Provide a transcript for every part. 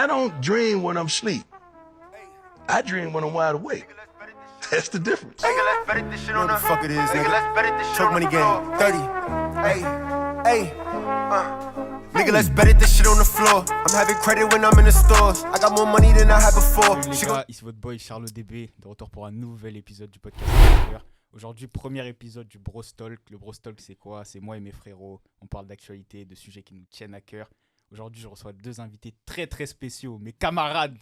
I don't dream when I'm asleep. I dream when I'm wide awake. That's the difference. What the fuck it is, nigga? Choke money game, 30. Hey. Nigga, let's bet it, this shit on the floor. I'm having credit when I'm in the stores. I got more money than I had before. Salut les gars, ici votre boy Charles DB, de retour pour un nouvel épisode du podcast. Aujourd'hui, premier épisode du Bros Talk. Le Bros Talk, c'est quoi? C'est moi et mes frérots. On parle d'actualité, de sujets qui nous tiennent à cœur. Aujourd'hui, je reçois deux invités très très spéciaux, mes camarades.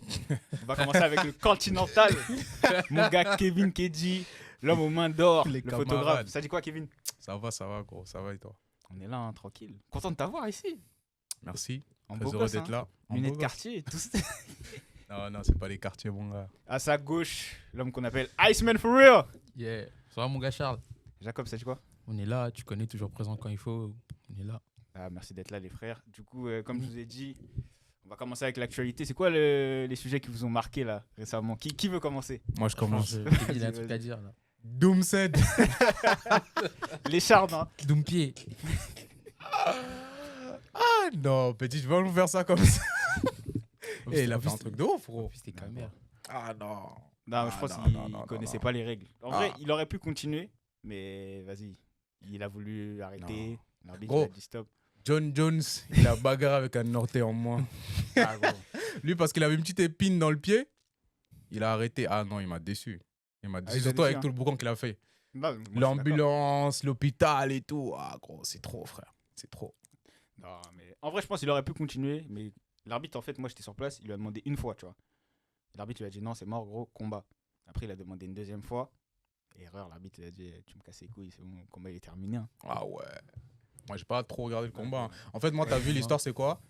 On va commencer avec le Continental. Mon gars Kevin Kedji, l'homme aux mains d'or, le camarades. photographe. Ça dit quoi, Kevin? Ça va gros, ça va et toi? On est là, hein, tranquille. Content de t'avoir ici. Merci, En très beau heureux gosse, d'être hein. là. En Lunettes beau gosse. quartier et tout. Non, c'est pas les quartiers mon gars. À sa gauche, l'homme qu'on appelle Iceman for real. Yeah, ça va mon gars Charles? Jacob, ça dit quoi? On est là, tu connais, toujours présent quand il faut, on est là. Ah, merci d'être là, les frères. Du coup, comme je vous ai dit, on va commencer avec l'actualité. C'est quoi les sujets qui vous ont marqué là récemment? Qui veut commencer? Moi je commence. Il y a un truc à dire là. Doomset. Les chardes, hein. Doompied. Ah non, petit, tu vas nous faire ça comme ça. Eh, il a fait un truc de ouf, gros. C'était caméra. Ah non. Non, je Ah, pense non, qu'il non, connaissait non. pas les règles. En Ah. vrai, il aurait pu continuer, mais vas-y. Il a voulu arrêter. L'arbitre Gros. il a dit stop. John Jones, il a bagarré avec un orteil en moins. Ah, gros. Lui, parce qu'il avait une petite épine dans le pied, il a arrêté. Ah non, il m'a déçu. Il m'a déçu, il t'a surtout déçu, avec hein. tout le boucan qu'il a fait. Non, moi, je suis d'accord. L'ambulance, l'hôpital et tout. Ah gros, c'est trop, frère. C'est trop. Non, mais en vrai, je pense qu'il aurait pu continuer, mais l'arbitre, en fait, moi j'étais sur place, il lui a demandé une fois, tu vois. L'arbitre lui a dit non, c'est mort, gros, combat. Après, il a demandé une deuxième fois. Erreur, l'arbitre il a dit tu me casses les couilles, c'est bon, le combat il est terminé. Hein. Ah ouais. Moi, j'ai pas trop regardé le combat. Hein. En fait, moi, t'as vu l'histoire, c'est quoi?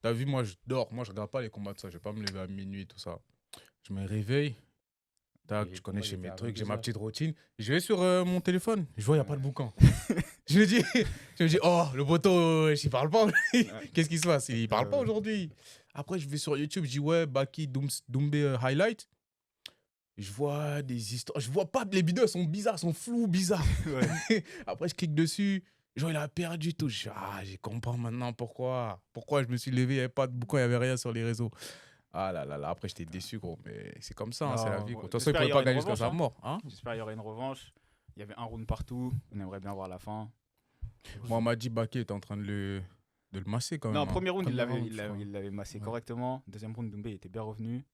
T'as vu, moi, je dors. Moi, je regarde pas les combats de ça. Je vais pas me lever à minuit, tout ça. Je me réveille. Tac, Et je connais moi, chez il mes était à trucs, j'ai 22 ma heures. petite routine. Je vais sur mon téléphone. Je vois, il n'y a pas de boucan. je me dis, oh, le poteau, il parle pas. Qu'est-ce qui se passe? Il parle pas aujourd'hui. Après, je vais sur YouTube, je dis, ouais, Baki Doumbé Highlight. Je vois des histoires. Je vois pas, les vidéos, elles sont bizarres, elles sont floues, bizarres. Après, je clique dessus. Genre, il a perdu tout. Je comprends maintenant pourquoi. Pourquoi je me suis levé, il n'y avait pas de boucan, il n'y avait rien sur les réseaux. Ah là là là, après, j'étais déçu, gros. Mais c'est comme ça, hein, c'est la vie, gros. De toute façon, il ne J'espère qu'il y pouvait pas aura une gagner jusqu'à sa revanche, mort. Hein. J'espère qu'il y aura une revanche. Il y avait un round partout, on aimerait bien voir la fin. Moi, on m'a dit Baké était en train de le masser quand même. Non, hein. premier round, Premier round, je crois. il l'avait massé Ouais. correctement. Deuxième round, Doumbé était bien revenu.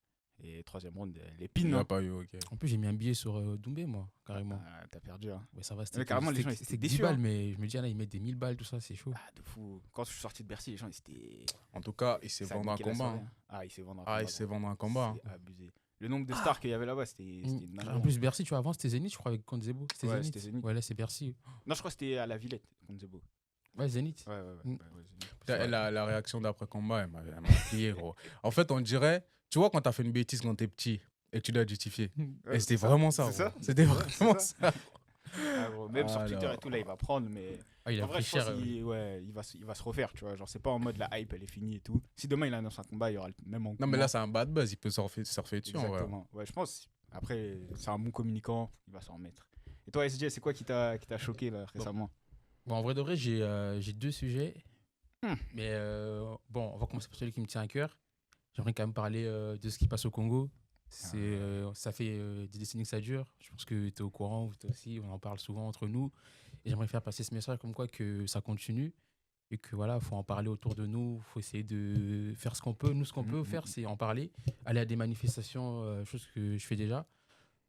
Et troisième round, l'épine. Il Hein. n'a pas eu, ok. En plus, j'ai mis un billet sur Doumbé, moi, carrément. Ah, t'as perdu. Hein. Ouais, ça va, Mais carrément, les gens, ils étaient c'était 10 déçus, balles, hein. mais je me dis, là, ils mettent des 1000 balles, tout ça, c'est chaud. Ah, de fou. Quand je suis sorti de Bercy, les gens, ils étaient. En tout cas, il s'est Ça a vendu un niqué la combat. soirée, hein. hein. Ah, il s'est vendu un Ah, combat. il s'est gros. vendu un combat. hein. C'est abusé. Le nombre de stars qu'il y avait là-bas, c'était une dinguerie. En plus, Bercy, tu vois, avant, c'était Zénith, je crois, avec contre Zebo. C'était Ouais, Zénith. c'était Zénith. Ouais, là, c'est Bercy. Non, je crois que c'était à la Villette, contre Zebo. Ouais, Zénith. Ouais, Mm. ouais, Zénith. Putain, la réaction d'après-combat, elle m'a plié, gros. En fait, on dirait, tu vois, quand t'as fait une bêtise quand t'es petit et que tu dois justifier. Ouais, Et c'était c'est ça. vraiment ça. C'est gros. ça. C'était Ouais, vraiment c'est ça. Ah, gros. Même sur Twitter et tout, là, il va prendre, mais. Ah, il a En vrai, pris je pense cher. qu'il va se refaire, tu vois. Genre, c'est pas en mode la hype, elle est finie et tout. Si demain il annonce un combat, il y aura le même engouement. Non, mais là, c'est un bad buzz. Il peut surfer dessus, en vrai. Exactement. Ouais, je pense. Après, c'est un bon communicant, il va s'en remettre. Et toi, SJ, c'est quoi qui t'a choqué là, récemment? Bon, en vrai de vrai, j'ai deux sujets. Hmm. Mais bon, on va commencer par celui qui me tient à cœur. J'aimerais quand même parler de ce qui passe au Congo. Ça fait des décennies que ça dure. Je pense que tu es au courant, toi aussi, on en parle souvent entre nous. Et j'aimerais faire passer ce message comme quoi que ça continue. Et que voilà, il faut en parler autour de nous. Il faut essayer de faire ce qu'on peut. Nous, ce qu'on peut faire, c'est en parler. Aller à des manifestations, chose que je fais déjà.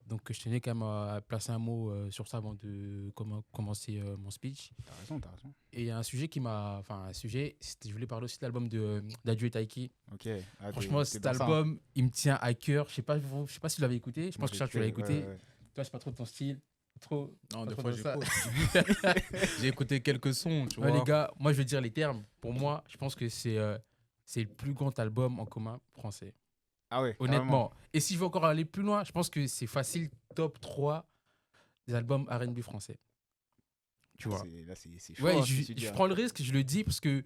Donc, je tenais quand même à placer un mot sur ça avant de commencer mon speech. T'as raison, t'as raison. Et un sujet qui m'a. Enfin, un sujet, je voulais parler aussi de l'album d'Adieu et Taiki. Ok. Ah, Franchement, t'es cet dans ça, hein. album, il me tient à cœur. Je sais pas si tu l'avais écouté. Je pense que Moi, Charles, tu l'as j'ai écouté. ouais. Toi, c'est pas trop ton style. Trop. Non, pas des trop fois, dans ça. j'écoute. J'ai écouté quelques sons, tu Ouais, vois. les gars, moi, je veux dire les termes. Pour moi, je pense que c'est le plus grand album en commun français. Ah ouais. Honnêtement. Et si je veux encore aller plus loin, je pense que c'est facile top 3 des albums R&B français. Tu vois. Là, c'est chaud. Ouais, hein, ce que tu dis, je hein. prends le risque, je le dis parce que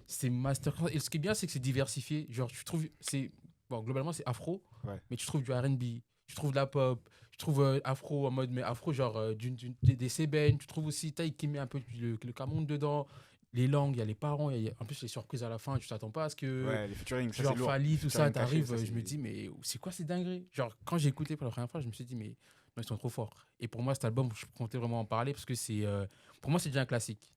c'est masterclass. Et ce qui est bien, c'est que c'est diversifié. Genre, tu trouves, bon, globalement, c'est afro, Ouais. mais tu trouves du R&B, tu trouves de la pop, tu trouves afro en mode, mais afro, genre des sébènes, tu trouves aussi Taï qui met un peu le Cameroun dedans. les langues, il y a les parents, en plus les surprises à la fin, tu t'attends pas à ce que Ouais, les featuring, ça genre c'est lourd. Fally, tout ça, Featuring caché, t'arrives, ça, je me c'est- dis mais c'est quoi ces dingueries? Genre quand j'ai écouté pour la première fois, je me suis dit mais non, ils sont trop forts. Et pour moi cet album, je comptais vraiment en parler parce que pour moi c'est déjà un classique.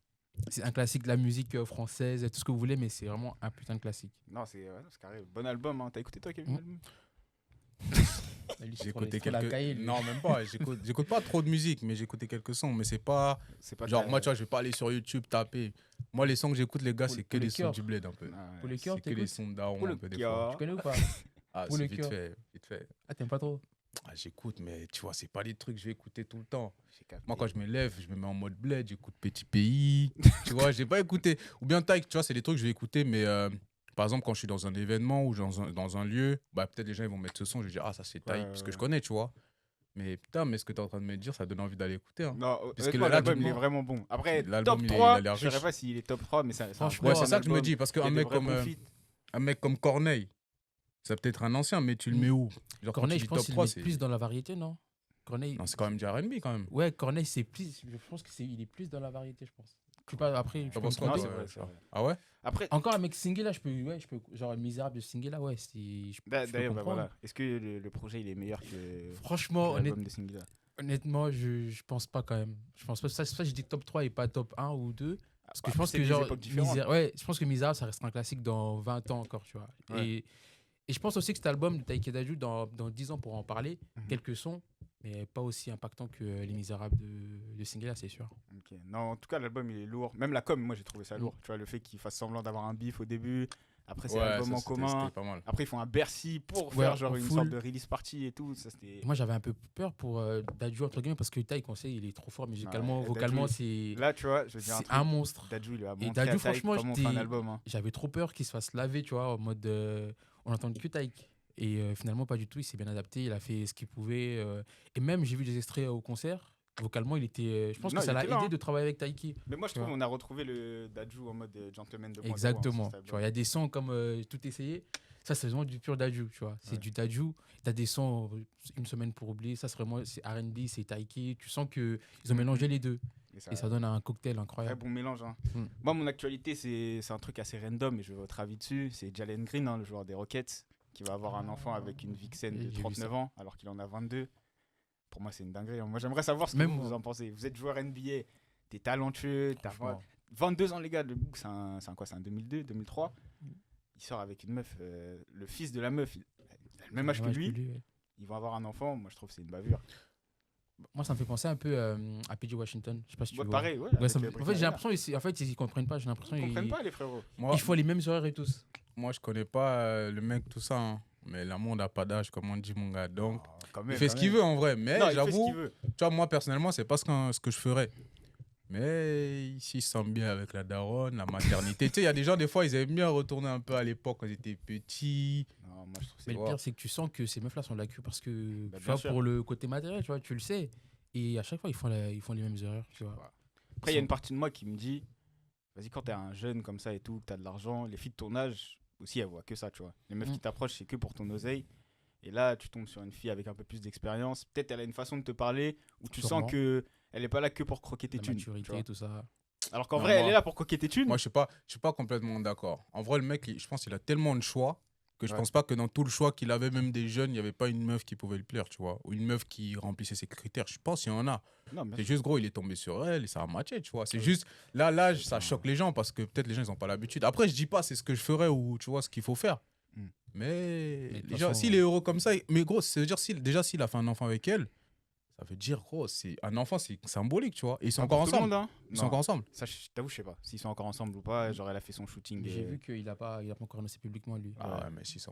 C'est un classique de la musique française, tout ce que vous voulez, mais c'est vraiment un putain de classique. Non, c'est carré. Bon album, hein. T'as écouté toi, Kevin? Mm. l'album J'ai écouté trop la quelques. caille, lui. Non, même pas. J'écoute pas trop de musique, mais j'ai écouté quelques sons. Mais c'est pas. C'est pas Genre, ta- moi, tu vois, je vais pas aller sur YouTube taper. Moi, les sons que j'écoute, les gars, Pour- c'est que pour les des sons cœurs. du bled un peu. Ah, ouais. Pour les cœurs, C'est que les t'écoutes? sons de daron Pour le un peu des cœur. fois. Tu connais ou pas? Ah, Pour c'est le vite cœur. fait, vite fait. Ah, t'aimes pas trop? Ah, j'écoute, mais tu vois, c'est pas des trucs que je vais écouter tout le temps. J'ai capté. Moi, quand je me lève, je me mets en mode bled, j'écoute Petit Pays. Tu vois, j'ai pas écouté. Ou bien Taïk, tu vois, c'est des trucs que je vais écouter, mais par exemple, quand je suis dans un événement ou dans un lieu, bah, peut-être les gens ils vont mettre ce son, je vais dire, ah, ça c'est Taïk, Ouais, parce que ouais. je connais, tu vois. Mais putain, mais ce que tu es en train de me dire, ça donne envie d'aller écouter. Hein. Non, Parce que honnêtement, là, l'album, du il est coup, vraiment bon. Après, l'album, top il a 3, l'air je dirais riche. pas s'il est top 3, mais c'est Franchement, Ouais, bon c'est ça que je me album. dis, parce Il y a qu'un des mec, vrais comme, bons feats. un mec comme Corneille, ça peut être un ancien, mais tu le mets où? Genre, quand Corneille, tu je dis pense top qu'il 3, est c'est. plus dans la variété, non? Corneille. Non, c'est quand même du RB quand même. Ouais, Corneille, c'est plus. Je pense il est plus dans la variété, je pense. Je sais pas, après, je T'en peux me penses quoi, Non, tromper. c'est toi, vrai, c'est vrai. Ah ouais? Après, Encore un mec single là, je peux. Genre, le misérable de single là, ouais, je peux d'ailleurs, bah, comprendre. voilà. Est-ce que le projet, il est meilleur que Franchement, l'album de Singla? honnêtement, je pense pas quand même. Je pense pas. Ça, je dis top 3 et pas top 1 ou 2. Parce que je Après, pense c'est que des genre. époques différentes. Ouais, je pense que Misérable, ça restera un classique dans 20 ans encore, tu vois. Ouais. Et je pense aussi que cet album de Taïk Daju, dans 10 ans, pour en parler, Mhm. quelques sons, mais pas aussi impactants que Les Misérables de Singela, c'est sûr. Ok. Non, en tout cas, l'album, il est lourd. Même la com, moi, j'ai trouvé ça Mm. lourd. Tu vois, le fait qu'ils fassent semblant d'avoir un beef au début. Après, c'est Ouais, l'album ça, en commun. c'était pas mal. Après, ils font un Bercy pour Ouais, faire genre en une full. sorte de release party et tout. Ça, c'était... Moi, j'avais un peu peur pour Dadju, entre guillemets, parce que Taïk, on sait, il est trop fort musicalement, Ouais, vocalement, Dadju, c'est Là, tu vois, je veux dire c'est un un truc. monstre. Dadju, il a Et montré Dadju, à Taïk franchement, comment on fait un album. Hein. j'avais trop peur qu'il se fasse laver, tu vois, en mode on entend que Taïk. Et finalement, pas du tout, il s'est bien adapté, il a fait ce qu'il pouvait. Et même, j'ai vu des extraits au concert, vocalement, il était. Je pense Non, que ça il l'a était là, aidé hein. de travailler avec Taïki. Mais moi, je Tu trouve vois. qu'on a retrouvé le Dadju en mode gentleman 2.0. Exactement. hein, sur cet Tu vois, il y a des sons comme Tout essayé. Ça, c'est vraiment du pur Dadju, tu vois. C'est Ouais. du Dadju. T'as des sons Une semaine pour oublier. Ça, c'est vraiment c'est R&B, c'est Taiki. Tu sens qu'ils ont mélangé les deux. album. Et ça donne un cocktail Très incroyable. bon mélange. Hein. Mm. Moi, mon actualité, c'est un truc assez random et je veux votre avis dessus. C'est Jalen Green, hein, le joueur des Rockets, qui va avoir un enfant avec une Vixen J'ai de vu 39 ça. ans alors qu'il en a 22. Pour moi, c'est une dinguerie. Hein. Moi, j'aimerais savoir ce que Même vous moi. en pensez. Vous êtes joueur NBA, t'es talentueux, t'as Franchement. 22 ans, les gars. Le book, c'est un quoi? C'est un 2002, 2003. Il sort avec une meuf, le fils de la meuf, il a le même âge que Dommage lui. ouais. Ils vont avoir un enfant. Moi, je trouve que c'est une bavure. Moi, ça me fait penser un peu à PJ Washington. Je sais pas si tu Ouais, vois. pareil, ouais. Ouais, avec ça me- les En fait, j'ai Britanniques. l'impression ils comprennent pas. J'ai l'impression Ils comprennent ils pas, les frérots. Moi, ils font les mêmes horaires et tous. moi, je connais pas le mec, tout ça. Hein. Mais l'amour n'a pas d'âge, comme on dit, mon gars. Donc, Oh, quand il même, fait quand ce qu'il même. veut en vrai. Mais Non, il fait ce j'avoue, qu'il veut. tu vois, moi, personnellement, c'est pas ce que je ferais. Mais s'il se sent bien avec la daronne, la maternité. Tu sais, il y a des gens, des fois, ils aiment bien retourner un peu à l'époque quand ils étaient petits. Non, moi, je trouve que Mais c'est le Ouais. pire, c'est que tu sens que ces meufs-là sont de la queue parce que, Bah, tu bien vois, sûr. pour le côté matériel, tu vois, tu le sais. Et à chaque fois, ils font les mêmes erreurs, tu vois. Après, il y a une partie de moi qui me dit, vas-y, quand t'es un jeune comme ça et tout, que t'as de l'argent, les filles de ton âge aussi, elles voient que ça, tu vois. Les meufs Mm. qui t'approchent, c'est que pour ton oseille. Et là, tu tombes sur une fille avec un peu plus d'expérience. Peut-être elle a une façon de te parler où tu Sûrement. sens que elle est pas là que pour croquer tes La thunes. tu maturité, vois. tout ça. Alors qu'en Non, vrai, moi- elle est là pour croquer tes thunes. Moi, je suis pas complètement d'accord. En vrai, le mec, je pense qu'il a tellement de choix que je Ouais. pense pas que dans tout le choix qu'il avait, même des jeunes, il n'y avait pas une meuf qui pouvait le plaire, tu vois. Ou une meuf qui remplissait ses critères. Je pense qu'il y en a. Non, mais C'est juste, gros, il est tombé sur elle et ça a matché, tu vois. C'est juste, là, l'âge, ça choque les gens parce que peut-être les gens, ils n'ont pas l'habitude. Après, je dis pas c'est ce que je ferais ou, tu vois, ce qu'il faut faire. Mm. Mais, Mais de toute les gens, façon, s'il est heureux comme ça, mais gros, ça veut dire, déjà, s'il a fait un enfant avec elle, ça veut dire, gros, c'est un enfant, c'est symbolique, tu vois. Et ils sont pas encore pour tout le ensemble. monde, hein. Ils sont Non. encore ensemble. Ça, je t'avoue, je sais pas s'ils sont encore ensemble ou pas. Genre, elle a fait son shooting. J'ai et- vu qu'il a pas encore annoncé publiquement, lui. Ah ouais, mais si c'est un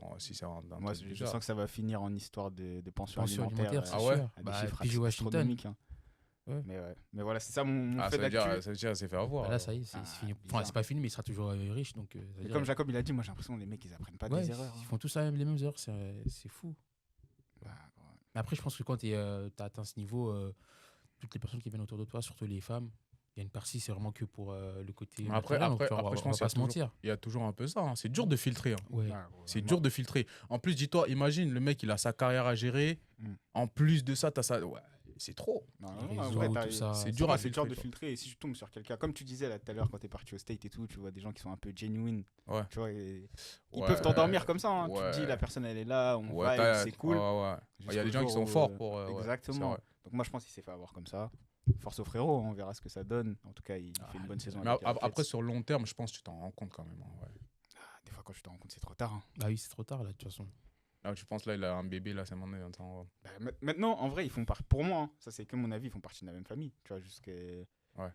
Moi, truc je déjà. sens que ça va finir en histoire de pension Pension alimentaire. alimentaire, c'est Ah ouais sûr. à des Bah, chiffres PJ Washington. astronomiques, hein. Ouais. Mais ouais. Mais voilà, c'est ça mon Ah, fait ça veut dire, d'actu. ça veut dire, c'est fait avoir. Bah là, ça y est, c'est Ah, fini. Enfin, bizarre. c'est pas fini, mais il sera toujours riche. Donc, ça veut Et dire- comme Jacob il a dit, moi j'ai l'impression que les mecs ils apprennent pas Ouais, des erreurs. ils hein. font tous les mêmes erreurs, c'est fou. Bah, Mais après, je pense que quand tu as atteint ce niveau, toutes les personnes qui viennent autour de toi, surtout les femmes, il y a une partie, c'est vraiment que pour le côté. Mais après, matériel, donc, après, tu vois, après, on je va pense pas qu'il se mentir. y a toujours un peu ça. Hein. C'est dur de filtrer. Hein. Ouais. Ah, ouais, C'est vraiment. dur de filtrer. En plus, dis-toi, imagine, le mec, il a sa carrière à gérer. Mm. En plus de ça, t'as ça. Ouais. c'est trop. Non, Les en réseaux, vrai, tout ça. c'est c'est dur dur, à c'est dur de filtrer, filtrer. Et si tu tombes sur quelqu'un, comme tu disais là tout à l'heure quand t'es parti au State et tout, tu vois des gens qui sont un peu genuine. Ouais. Tu vois, et ils Ouais, peuvent t'endormir comme ça. Hein. Tu te ouais. dis, la personne elle est là, on Ouais, vibe, c'est cool. ouais. Il y a des gens qui Jusqu'au sont jour forts où, pour. Ouais, c'est exactement. vrai. Donc moi je pense qu'il s'est fait avoir comme ça. Force au frérot, on verra ce que ça donne. En tout cas, il fait une bonne saison. Mais avec les après, Rockets. sur le long terme, je pense que tu t'en rends compte quand même. Hein, ouais. Des fois quand tu te rends compte, c'est trop tard. Hein. Ah oui, c'est trop tard là, de toute façon. Là, tu penses, là, il a un bébé, là, c'est mon avis. Bah, maintenant, en vrai, ils font partie. Pour moi, hein, ça c'est que mon avis, ils font partie de la même famille. Tu vois, jusqu'à. Ouais.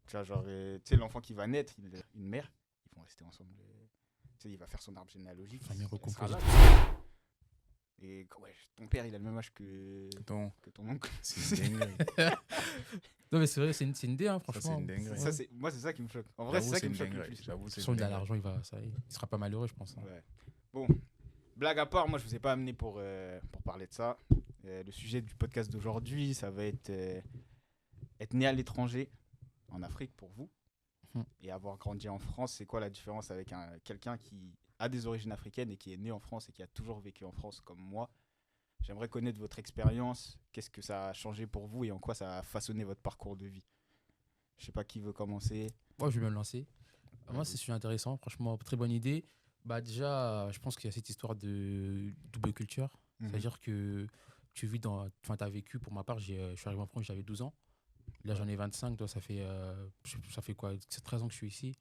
Tu vois, genre, tu sais, l'enfant qui va naître, il a une mère, ils vont rester ensemble. Tu sais, il va faire son arbre généalogique. Famille il sera recomposée. là. Et ouais, ton père, il a le même âge que ton oncle. C'est une dinguerie. Non, mais c'est vrai, c'est une idée, hein, Ça, c'est franchement. une dinguerie. Ça, moi, c'est ça qui me choque. En vrai, c'est J'avoue, ça qui me une choque le dinguerie. plus. J'avoue, De toute c'est façon, une il a dinguerie. l'argent, il sera pas malheureux, je pense. Hein. Ouais. Bon, blague à part, moi, je vous ai pas amené pour parler de ça. Le sujet du podcast d'aujourd'hui, ça va être né à l'étranger, en Afrique pour vous, et avoir grandi en France. C'est quoi la différence avec quelqu'un qui a des origines africaines et qui est né en France et qui a toujours vécu en France comme moi? J'aimerais connaître votre expérience, qu'est-ce que ça a changé pour vous et en quoi ça a façonné votre parcours de vie. Je sais pas qui veut commencer. Moi, je vais me lancer. Moi, c'est super intéressant. Franchement, très bonne idée. Bah, déjà, je pense qu'il y a cette histoire de double culture. C'est-à-dire que tu vis dans. Enfin, tu as vécu, pour ma part, je suis arrivé en France, j'avais 12 ans. Là, j'en ai 25. Toi, ça fait quoi? C'est 13 ans que je suis ici.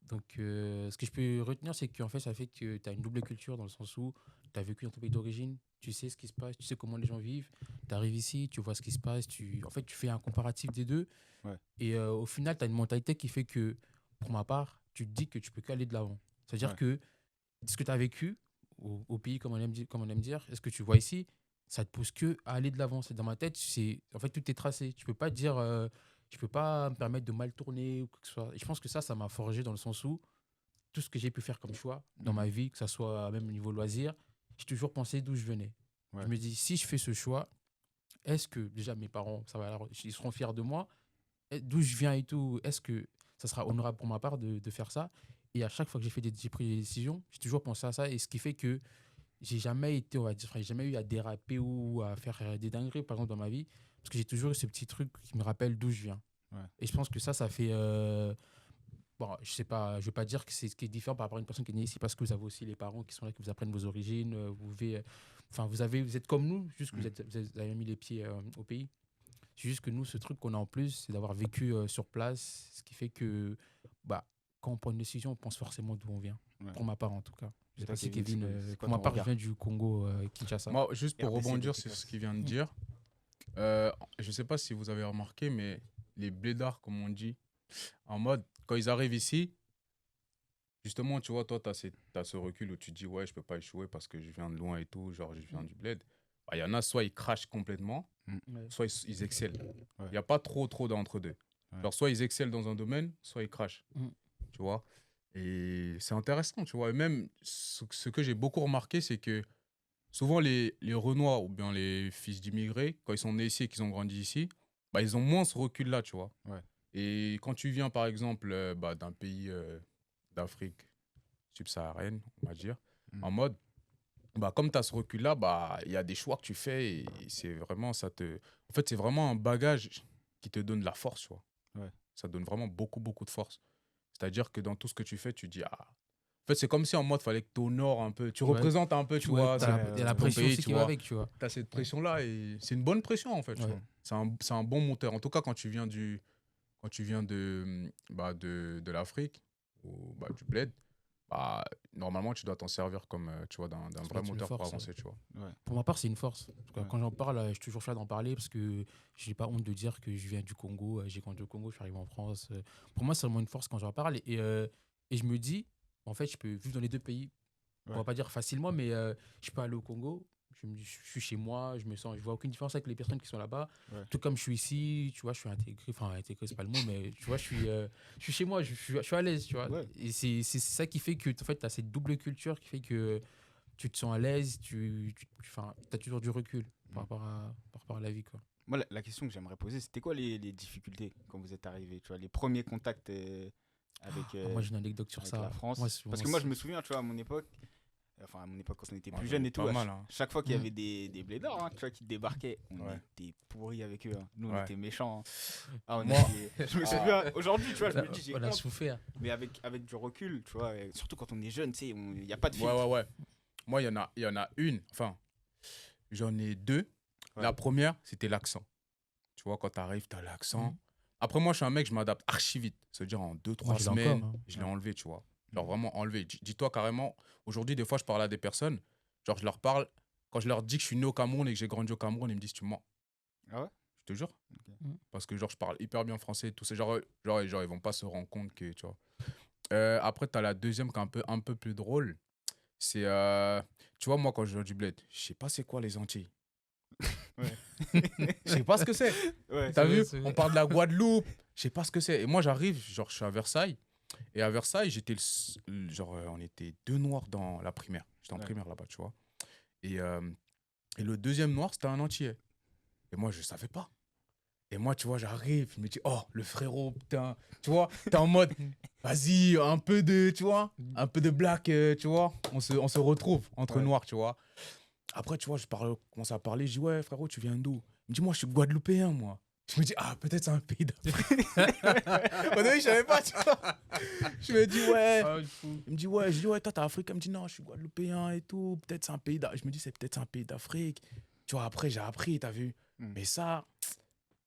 Donc, ce que je peux retenir, c'est qu'en fait, ça fait que tu as une double culture dans le sens où tu as vécu dans ton pays d'origine, tu sais ce qui se passe, tu sais comment les gens vivent. Tu arrives ici, tu vois ce qui se passe. En fait, tu fais un comparatif des deux. Ouais. Et au final, tu as une mentalité qui fait que, pour ma part, tu te dis que tu peux qu'aller de l'avant. C'est-à-dire que ce que tu as vécu au pays, comme on aime dire, est-ce que tu vois ici, ça te pousse que à aller de l'avant. C'est dans ma tête, en fait, tout est tracé. Tu peux pas dire, tu peux pas me permettre de mal tourner ou quoi que ce soit. Et je pense que ça m'a forgé dans le sens où tout ce que j'ai pu faire comme choix dans ma vie, que ce soit même au niveau loisir, j'ai toujours pensé d'où je venais. Ouais. Je me dis, si je fais ce choix, est-ce que déjà mes parents, ils seront fiers de moi, d'où je viens et tout, est-ce que ça sera honorable pour ma part de faire ça? Et à chaque fois que j'ai pris des décisions, j'ai toujours pensé à ça. Et ce qui fait que j'ai jamais été, on va dire, j'ai jamais eu à déraper ou à faire des dingueries, par exemple, dans ma vie. Parce que j'ai toujours eu ce petit truc qui me rappelle d'où je viens. Ouais. Et je pense que ça fait. Bon, je sais pas, je vais pas dire que c'est ce qui est différent par rapport à une personne qui est née ici, parce que vous avez aussi les parents qui sont là, qui vous apprennent vos origines. Vous êtes comme nous, juste que vous avez mis les pieds au pays. C'est juste que nous, ce truc qu'on a en plus, c'est d'avoir vécu sur place, ce qui fait que quand on prend une décision, on pense forcément d'où on vient. Ouais. Pour ma part, en tout cas. Je sais toi, pas si Kevin, Kevin. c'est quoi Pour ma ton part, je regard? viens du Congo, Kinshasa. Moi, juste pour RDC rebondir depuis sur Kinshasa. ce qu'il vient de dire, je sais pas si vous avez remarqué, mais les blédards, comme on dit, en mode, quand ils arrivent ici, justement, tu vois, toi, tu as ce recul où tu te dis, ouais, je peux pas échouer parce que je viens de loin et tout, genre, je viens du bled. Il y en a, soit ils crachent complètement, Ouais. soit ils excellent. Il Ouais. n'y a pas trop d'entre-deux. Ouais. Genre, soit ils excellent dans un domaine, soit ils crachent. Tu vois. Et c'est intéressant, tu vois. Et même, ce que j'ai beaucoup remarqué, c'est que souvent, les Renois ou bien les fils d'immigrés, quand ils sont nés ici et qu'ils ont grandi ici, ils ont moins ce recul-là, tu vois. Ouais. Et quand tu viens, par exemple, d'un pays d'Afrique subsaharienne, on va dire, en mode, comme tu as ce recul-là, il y a des choix que tu fais et c'est vraiment, en fait, c'est vraiment un bagage qui te donne de la force, tu vois. Ouais. Ça donne vraiment beaucoup, beaucoup de force. C'est-à-dire que dans tout ce que tu fais, tu dis, en fait, c'est comme si en mode, il fallait que tu honores un peu, tu représentes un peu, tu vois. Il y a la ton pression pays, aussi tu qui va vois. avec, tu vois. Tu as cette pression-là et c'est une bonne pression, en fait. tu Ouais. vois. C'est un bon moteur. En tout cas, quand tu viens de l'Afrique ou du bled, normalement, tu dois t'en servir comme tu vois, d'un vrai une moteur pour force, avancer, tu vois. Pour ma part, c'est une force. En tout cas, Ouais. quand j'en parle, je suis toujours fier d'en parler parce que je n'ai pas honte de dire que je viens du Congo, j'ai grandi au Congo, je suis arrivé en France. Pour moi, c'est vraiment une force quand j'en parle. Et je me dis, en fait, je peux vivre dans les deux pays. On Ouais. va pas dire facilement, mais je peux aller au Congo. Je suis chez moi, je vois aucune différence avec les personnes qui sont là-bas. Ouais. Tout comme je suis ici, tu vois, je suis intégré. Enfin, intégré, c'est pas le mot, mais tu vois, je suis chez moi, je suis à l'aise, tu vois. Ouais. Et c'est ça qui fait que, en fait, tu as cette double culture qui fait que tu te sens à l'aise, tu as toujours du recul par rapport à la vie, quoi. Moi, la question que j'aimerais poser, c'était quoi les difficultés quand vous êtes arrivé? Tu vois, les premiers contacts avec Moi, j'ai une anecdote sur avec ça. la France. Moi, Parce que moi, je me souviens, tu vois, à mon époque, enfin à mon époque quand on était Ouais, plus jeunes et tout, pas mal, hein. chaque fois qu'il y Mm. avait des blédards, hein, tu vois, qui débarquaient, on Ouais. était pourris avec eux. Hein. Nous, on Ouais. était méchants. Hein. Ah, Moi- je me souviens, aujourd'hui, tu vois, je me dis, j'ai On a honte. souffert. Mais avec du recul, tu vois, et surtout quand on est jeune, tu sais, il n'y a pas de Ouais, filtre. ouais. Moi, il y en a une. Enfin, j'en ai deux. Ouais. La première, c'était l'accent. Tu vois, quand t'arrives, t'as l'accent. Mhm. Après, moi, je suis un mec, je m'adapte archi vite. C'est-à-dire, en 2-3 Moi, je l'ai semaines, encore, hein. je l'ai enlevé, tu vois. Genre, vraiment enlevé. Dis-toi carrément, aujourd'hui, des fois, je parle à des personnes. Genre, je leur parle. Quand je leur dis que je suis né au Cameroun et que j'ai grandi au Cameroun, ils me disent, tu mens. Ah ouais? Je te jure. Mhm. Parce que, genre, je parle hyper bien français. Tout ça. Genre, ils vont pas se rendre compte que, tu vois. Après, t'as la deuxième qui est un peu plus drôle. C'est, tu vois, moi, quand je viens du bled, je sais pas c'est quoi les Antilles. Je sais pas ce que c'est. Ouais. T'as C'est vu? vrai, c'est vrai. On parle de la Guadeloupe. Je sais pas ce que c'est. Et moi, j'arrive, genre, je suis à Versailles. Et à Versailles, genre, on était 2 noirs dans la primaire. J'étais en Ouais. primaire là-bas, tu vois. Et le deuxième noir, c'était un Antillais. Et moi, je savais pas. Et moi, tu vois, j'arrive, je me dis, oh, le frérot, putain. Tu vois, t'es en mode, vas-y, un peu de, tu vois, un peu de black, tu vois. On se retrouve entre Ouais. noirs, tu vois. Après, tu vois, commence à parler, je dis, ouais, frérot, tu viens d'où? Il me dit, moi, je suis guadeloupéen, moi. Je me dis, ah, peut-être c'est un pays d'Afrique. Au début, je savais pas, tu vois. Je me dis, ouais. Ah, il faut- Il me dit, ouais, je dis, ouais, toi, t'es africain. Il me dit, non, je suis guadeloupéen et tout. Peut-être c'est un pays d'Afrique. Je me dis, c'est peut-être un pays d'Afrique. Tu vois, après, j'ai appris, t'as vu. Mm. Mais ça,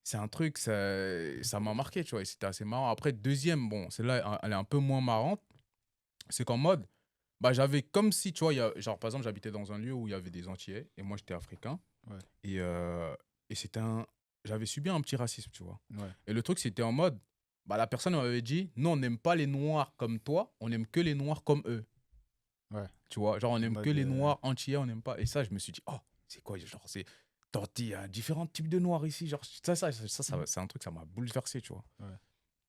c'est un truc, ça m'a marqué, tu vois. Et c'était assez marrant. Après, deuxième, bon, celle-là, elle est un peu moins marrante. C'est qu'en mode, bah, j'avais comme si, tu vois, genre, par exemple, j'habitais dans un lieu où il y avait des Antillais et moi, j'étais africain. Ouais. Et c'était j'avais subi un petit racisme, tu vois. Ouais. Et le truc, c'était en mode, bah, la personne m'avait dit, non, on n'aime pas les noirs comme toi, on n'aime que les noirs comme eux. Ouais. Tu vois, genre, on n'aime mode, que les noirs antillais, on n'aime pas. Et ça, je me suis dit, oh, c'est quoi, genre, il y a différents types de noirs ici. Genre, c'est un truc, ça m'a bouleversé, tu vois. Ouais.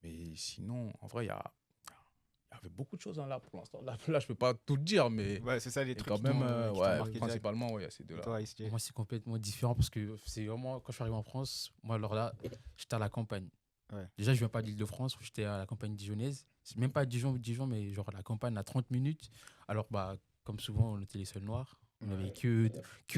Mais sinon, en vrai, il y avait beaucoup de choses hein, là pour l'instant. Là, je peux pas tout te dire, mais Ouais, c'est ça les et trucs quand qui même, t'ont ouais, marqué direct. principalement, ouais, il y a ces Et deux-là. toi, SJ? Moi, c'est complètement différent parce que c'est vraiment, quand je suis arrivé en France, moi, alors là, j'étais à la campagne. Ouais. Déjà, je viens pas d'Île-de-France, j'étais à la campagne dijonnaise. C'est même pas Dijon, mais genre la campagne à 30 minutes. Alors, bah, comme souvent, on était les seuls noirs. On avait que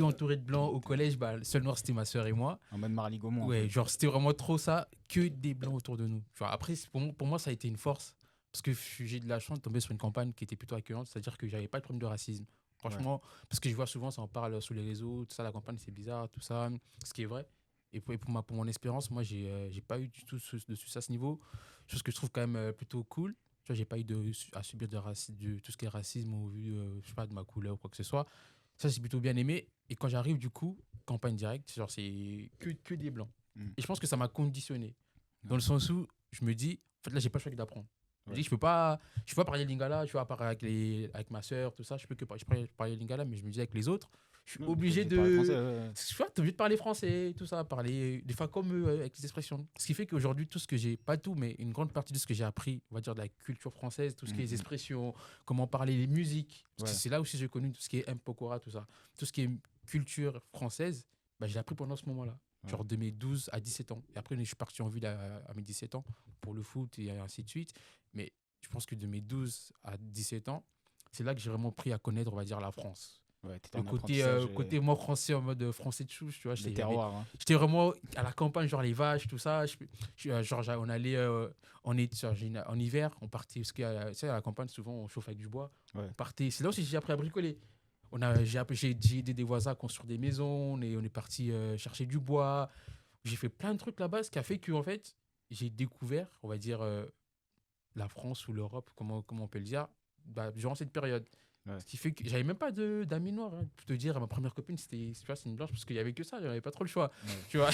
entouré de blancs au collège. Bah, le seul noir, c'était ma sœur et moi. En mode Marly Gaumont. Ouais, genre, c'était vraiment trop ça, que des blancs autour de nous. Genre, après, pour moi, ça a été une force. Parce que j'ai de la chance de tomber sur une campagne qui était plutôt accueillante, c'est-à-dire que j'avais pas de problème de racisme. Franchement, parce que je vois souvent, ça en parle sur les réseaux, tout ça, la campagne, c'est bizarre, tout ça, ce qui est vrai. Et pour mon expérience, moi, j'ai pas eu du tout à ce niveau. Chose que je trouve quand même plutôt cool. Tu vois, j'ai pas eu à subir de tout ce qui est racisme au vu, je sais pas, de ma couleur ou quoi que ce soit. Ça, j'ai plutôt bien aimé. Et quand j'arrive, du coup, campagne directe, genre, c'est que des blancs. Mm. Et je pense que ça m'a conditionné. Dans le sens où je me dis, en fait, là, j'ai pas le choix que d'apprendre. Je me Ouais. dis, je peux pas parler lingala, tu vois, à part avec ma sœur, tout ça, je peux parler lingala, mais je me dis avec les autres, je suis obligé de. Tu vois, t'es obligé de parler français, tout ça, parler des fois comme eux, avec les expressions. Ce qui fait qu'aujourd'hui, tout ce que j'ai, pas tout, mais une grande partie de ce que j'ai appris, on va dire de la culture française, tout ce qui est les expressions, comment parler les musiques, parce que Ouais. c'est là aussi que j'ai connu tout ce qui est Mpokora, tout ça. Tout ce qui est culture française, bah, j'ai appris pendant ce moment-là. Genre de mes 12 à 17 ans. Et après, je suis parti en ville à mes 17 ans pour le foot et ainsi de suite. Mais je pense que de mes 12 à 17 ans, c'est là que j'ai vraiment pris à connaître, on va dire, la France. Ouais, t'étais Le en côté, apprentissage, côté moi français en mode français de souche, tu vois. des terroirs. Hein. J'étais vraiment à la campagne, genre les vaches, tout ça. Genre, on allait en hiver, on partait, parce qu'à à la campagne, souvent, on chauffe avec du bois. Ouais. On partait, c'est là aussi que j'ai appris à bricoler. J'ai aidé des voisins à construire des maisons, on est parti chercher du bois. J'ai fait plein de trucs là-bas, ce qui a fait que, en fait, j'ai découvert, on va dire, la France ou l'Europe, comment on peut le dire, bah, durant cette période. Ouais. Ce qui fait que j'avais même pas d'amis noirs. Hein. Pour te dire, ma première copine, c'est une blanche parce qu'il y avait que ça, j'avais pas trop le choix. Ouais. Tu vois,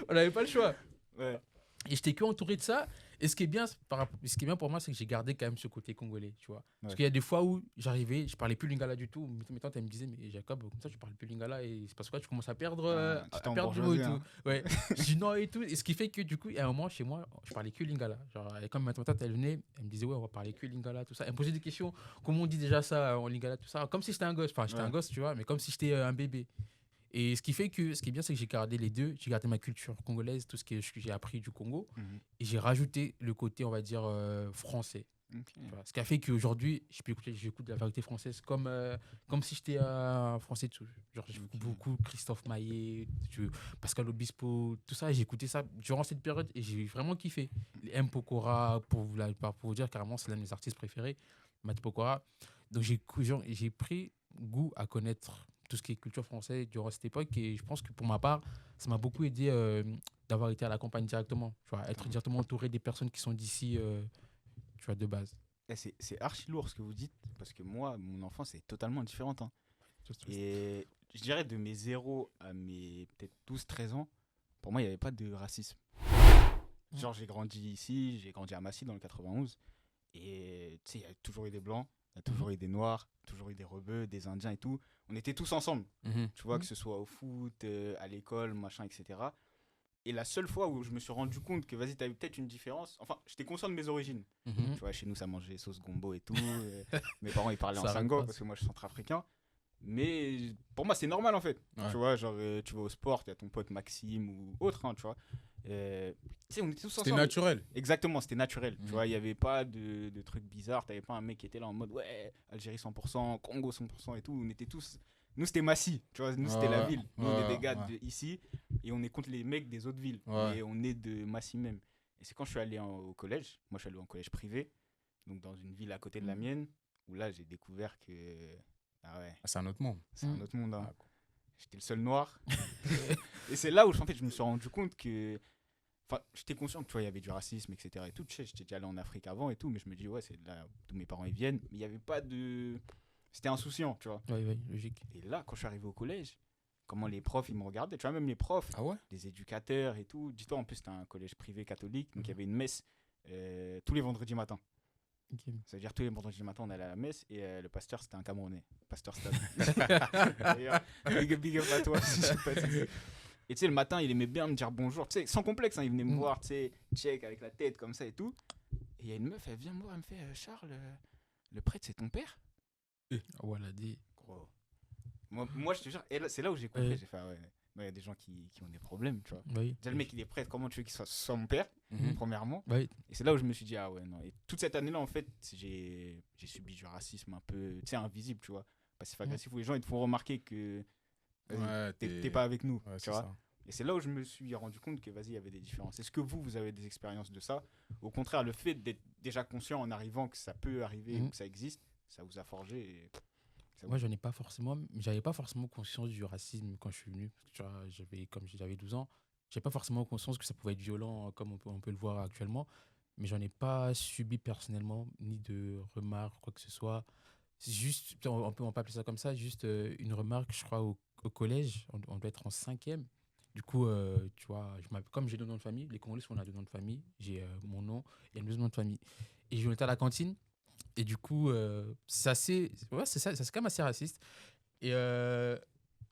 on n'avait pas le choix. Ouais. Et j'étais que entouré de ça. Et ce qui est bien pour moi, c'est que j'ai gardé quand même ce côté congolais, tu vois. Parce Ouais. qu'il y a des fois où j'arrivais, je parlais plus lingala du tout. Mes tantes, elles me disaient, mais Jacob, comme ça, tu parles plus lingala et c'est parce que tu commences à perdre, tu t'es à perdre du mot et embourgeoisé, tout. Ouais. Je dis non et tout. Et ce qui fait que du coup, à un moment, chez moi, je parlais que lingala. Genre, et quand ma tante, elle venait, elle me disait, ouais, on va parler que lingala, tout ça. Elle me posait des questions, comment on dit déjà ça en lingala, tout ça. Comme si j'étais un gosse. Enfin, j'étais Ouais. un gosse, tu vois, mais comme si j'étais un bébé. Et ce qui est bien, c'est que j'ai gardé les deux. J'ai gardé ma culture congolaise, tout ce que j'ai appris du Congo. Mhm. Et j'ai rajouté le côté, on va dire, français. Ok. Tu vois. Ce qui a fait qu'aujourd'hui, j'écoute de la variété française comme si j'étais français. Genre, j'écoute Ok. beaucoup Christophe Maé, Pascal Obispo, tout ça. J'ai écouté ça durant cette période et j'ai vraiment kiffé. Les M. Pokora, pour vous dire carrément, c'est l'un de mes artistes préférés, Matt Pokora. Donc, j'ai pris goût à connaître tout ce qui est culture française durant cette époque et je pense que pour ma part, ça m'a beaucoup aidé d'avoir été à la campagne directement. Tu vois, être directement entouré des personnes qui sont d'ici. Tu vois, de base. C'est archi lourd ce que vous dites, parce que moi, mon enfance est totalement différente. Hein. Et je dirais de mes 0 à mes peut-être 12-13 ans, pour moi, il n'y avait pas de racisme. Genre, j'ai grandi ici, j'ai grandi à Massy dans le 91. Et tu sais, il y a toujours eu des blancs, il y a toujours eu des noirs, toujours eu des rebeux, des indiens et tout. On était tous ensemble, tu vois, que ce soit au foot, à l'école, machin, etc. Et la seule fois où je me suis rendu compte que, vas-y, t'avais peut-être une différence, enfin, j'étais conscient de mes origines. Mhm. Tu vois, chez nous, ça mangeait sauce gombo et tout. Mes parents, ils parlaient en Ça arrête sango pas, parce que moi, je suis centrafricain. Mais pour moi, c'est normal en fait. Ouais. Tu vois, genre, tu vas au sport, il y a ton pote Maxime ou autre, hein, tu vois. Tu sais, on était tous C'était ensemble. naturel. Exactement, c'était naturel. Tu Mhm. vois, il n'y avait pas de trucs bizarres. T'avais pas un mec qui était là en mode, ouais, Algérie 100%, Congo 100% et tout. On était tous. Nous, c'était Massy. Tu vois, nous, c'était la Ouais, ville. Nous, on est ouais, des gars ouais. d'ici et on est contre les mecs des autres villes. Ouais. Mais on est de Massy même. Et c'est quand je suis allé au collège. Moi, je suis allé en collège privé. Donc, dans une ville à côté de la mienne. Où là, j'ai découvert que. Ah ouais, Ah, c'est un autre monde. c'est un autre monde. Hein. Ah, J'étais le seul noir. Et c'est là où en fait, je me suis rendu compte que. Enfin, j'étais conscient que tu vois, il y avait du racisme, etc. Et tout. Tu sais, j'étais déjà allé en Afrique avant et tout. Mais je me dis, ouais, c'est là d'où mes parents ils viennent. Mais il n'y avait pas de. C'était insouciant, tu vois. Oui, logique. Et là, quand je suis arrivé au collège, comment les profs ils me regardaient. Tu vois, même les profs, Ah ouais? les éducateurs et tout. Dis-toi, en plus, c'était un collège privé catholique. Donc, il y avait une messe tous les vendredis matins. Ok. Ça veut dire tous les vendredis matin on allait à la messe et le pasteur c'était un Camerounais, pasteur Stade. D'ailleurs, big up à toi si j'ai pas dit. Et tu sais le matin il aimait bien me dire bonjour, tu sais sans complexe, hein, il venait me voir, tu sais, check avec la tête comme ça et tout. Et il y a une meuf, elle vient me voir, elle me fait Charles, le prêtre c'est ton père? Voilà, dit. Gros. Moi je te jure, et là, c'est là où j'ai compris, Ouais. j'ai fait ah ouais, il y a des gens qui ont des problèmes, tu vois. Oui. Déjà le mec il est prêtre, comment tu veux qu'il soit mon père, Mhm. premièrement? Oui. Et c'est là où je me suis dit, ah ouais, non. Et toute cette année-là, en fait, j'ai subi du racisme un peu, tu sais, invisible, tu vois. Passif-agressif, où les gens, ils te font remarquer que vas-y, Ouais, t'es pas avec nous, Ouais, tu c'est vois. ça. Et c'est là où je me suis rendu compte que, vas-y, il y avait des différences. Est-ce que vous avez des expériences de ça? Au contraire, le fait d'être déjà conscient en arrivant que ça peut arriver ou que ça existe, ça vous a forgé et ça Moi, vous... j'avais pas forcément conscience du racisme quand je suis venu. Parce que, tu vois, j'avais 12 ans, j'avais pas forcément conscience que ça pouvait être violent comme on peut le voir actuellement. Mais j'en ai pas subi personnellement, ni de remarques, quoi que ce soit. C'est juste, on peut appeler ça comme ça, juste une remarque, je crois, au collège, on doit être en 5e. Du coup, tu vois, comme j'ai deux noms de famille, les Congolais, on a deux noms de famille, j'ai mon nom et le deuxième nom de famille. Et je était à la cantine, et du coup, c'est assez, ouais, c'est quand même assez raciste. Et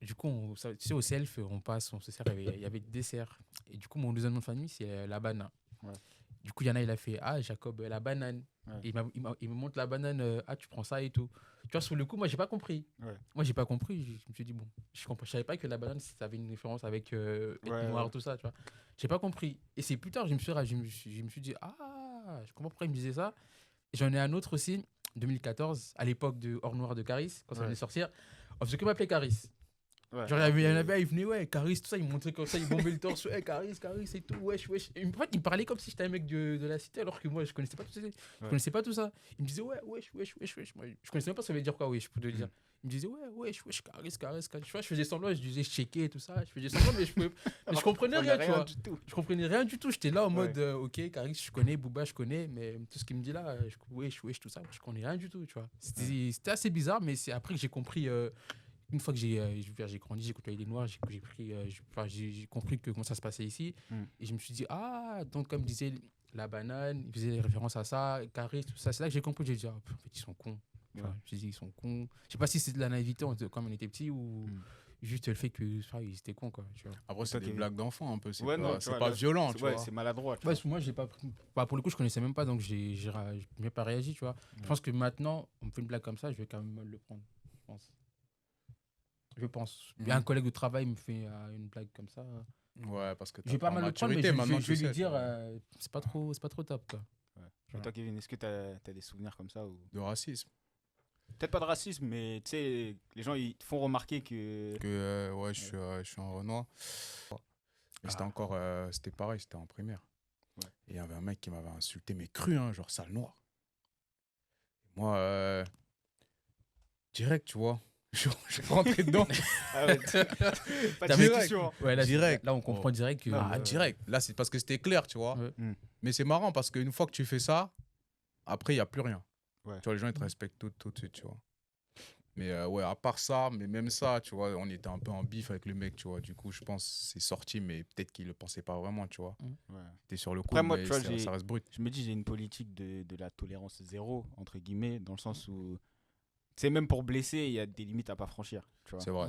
du coup, tu sais, au self, on se sert, il y avait des desserts. Et du coup, mon deuxième nom de famille, c'est la banane. Ouais. Du coup, il y en a, il a fait, ah, Jacob, la banane. Ouais. Et il me montre la banane, ah, tu prends ça et tout. Tu vois, sur le coup, moi, j'ai pas compris. Ouais. Moi, j'ai pas compris. Je me suis dit, bon, je savais pas que la banane, ça avait une référence avec être noir, ouais. tout ça, tu vois. J'ai pas compris. Et c'est plus tard, je me suis dit, ah, je comprends pourquoi il me disait ça. Et j'en ai un autre aussi, 2014, à l'époque de Hors Noir de Caris, quand ça venait de sortir. On faisait que m'appeler Caris. Ouais. Genre, il y en avait, il venait, ouais, Caris, tout ça, il me montrait comme ça, il bombait le torse, ouais, Caris et tout, wesh. Et en fait, il me parlait comme si j'étais un mec de la cité, alors que moi, je connaissais pas tout ça. Je connaissais pas tout ça. Il me disait, ouais, wesh. Moi, je connaissais même pas ça veut dire quoi, wesh, pour te le dire. Il me disait, ouais, wesh, Caris. Tu vois, je faisais semblant, je disais, je checkais et tout ça. Je faisais semblant, mais je comprenais rien, tu vois. du tout. Je comprenais rien du tout. J'étais là en mode, ok, Caris, je connais, Booba, je connais, mais tout ce qu'il me dit là, wesh, tout ça, je connais rien du tout, tu vois. C'était assez bizarre, mais c'est après que j'ai compris. Une fois que j'ai grandi, j'ai côtoyé les Noirs, j'ai compris comment ça se passait ici. Et je me suis dit, ah, donc comme disait la banane, il faisait référence à ça, Caris, tout ça. C'est là que j'ai compris, j'ai dit, ah, en fait, ils sont cons. Tu vois, je me suis dit, ils sont cons. Je sais pas si c'est de la naïveté quand on était petit ou juste le fait qu'ils étaient cons, quoi. Tu vois. Après, c'est des Ok. blagues d'enfant un peu. C'est Ouais, pas, non, tu c'est vois, pas là, violent, tu Ouais, vois. c'est maladroit. tu Ouais, vois. moi, j'ai pas, pour le coup, je connaissais même pas, donc j'ai pas réagi, tu vois. Je pense que maintenant, on me fait une blague comme ça, je vais quand même mal le prendre, je pense. Mhm. Un collègue de travail me fait une blague comme ça. Ouais, parce que Je vais pas t'as mal le prendre, mais maturité, je maintenant, vais tu lui sais, dire, tu vois. c'est pas trop top, quoi. Et toi, Kevin, est-ce que tu as des souvenirs comme ça ou... De racisme. Peut-être pas de racisme, mais tu sais, les gens ils te font remarquer que. Ouais, je suis en Renoir. Mais c'était pareil, c'était en primaire. Ouais. Et il y avait un mec qui m'avait insulté, mais cru, hein, genre sale noir. Moi, direct, tu vois. Je suis rentré dedans. Ah ouais, pas de Direct. discussion. Hein. Ouais, là, Direct. là, on comprend direct que. Ah, direct. Là, c'est parce que c'était clair, tu vois. Ouais. Mais c'est marrant parce qu'une fois que tu fais ça, après, il n'y a plus rien. Ouais. Tu vois, les gens, ils te respectent tout de suite, tu vois. Mais ouais, à part ça, mais même ça, tu vois, on était un peu en bif avec le mec, tu vois. Du coup, je pense que c'est sorti, mais peut-être qu'il le pensait pas vraiment, tu vois. Ouais. T'es sur le coup, Après, moi, mais tu vois, ça reste brut. je me dis, j'ai une politique de la tolérance zéro, entre guillemets, dans le sens où. C'est même pour blesser, il y a des limites à pas franchir. Tu vois. C'est vrai.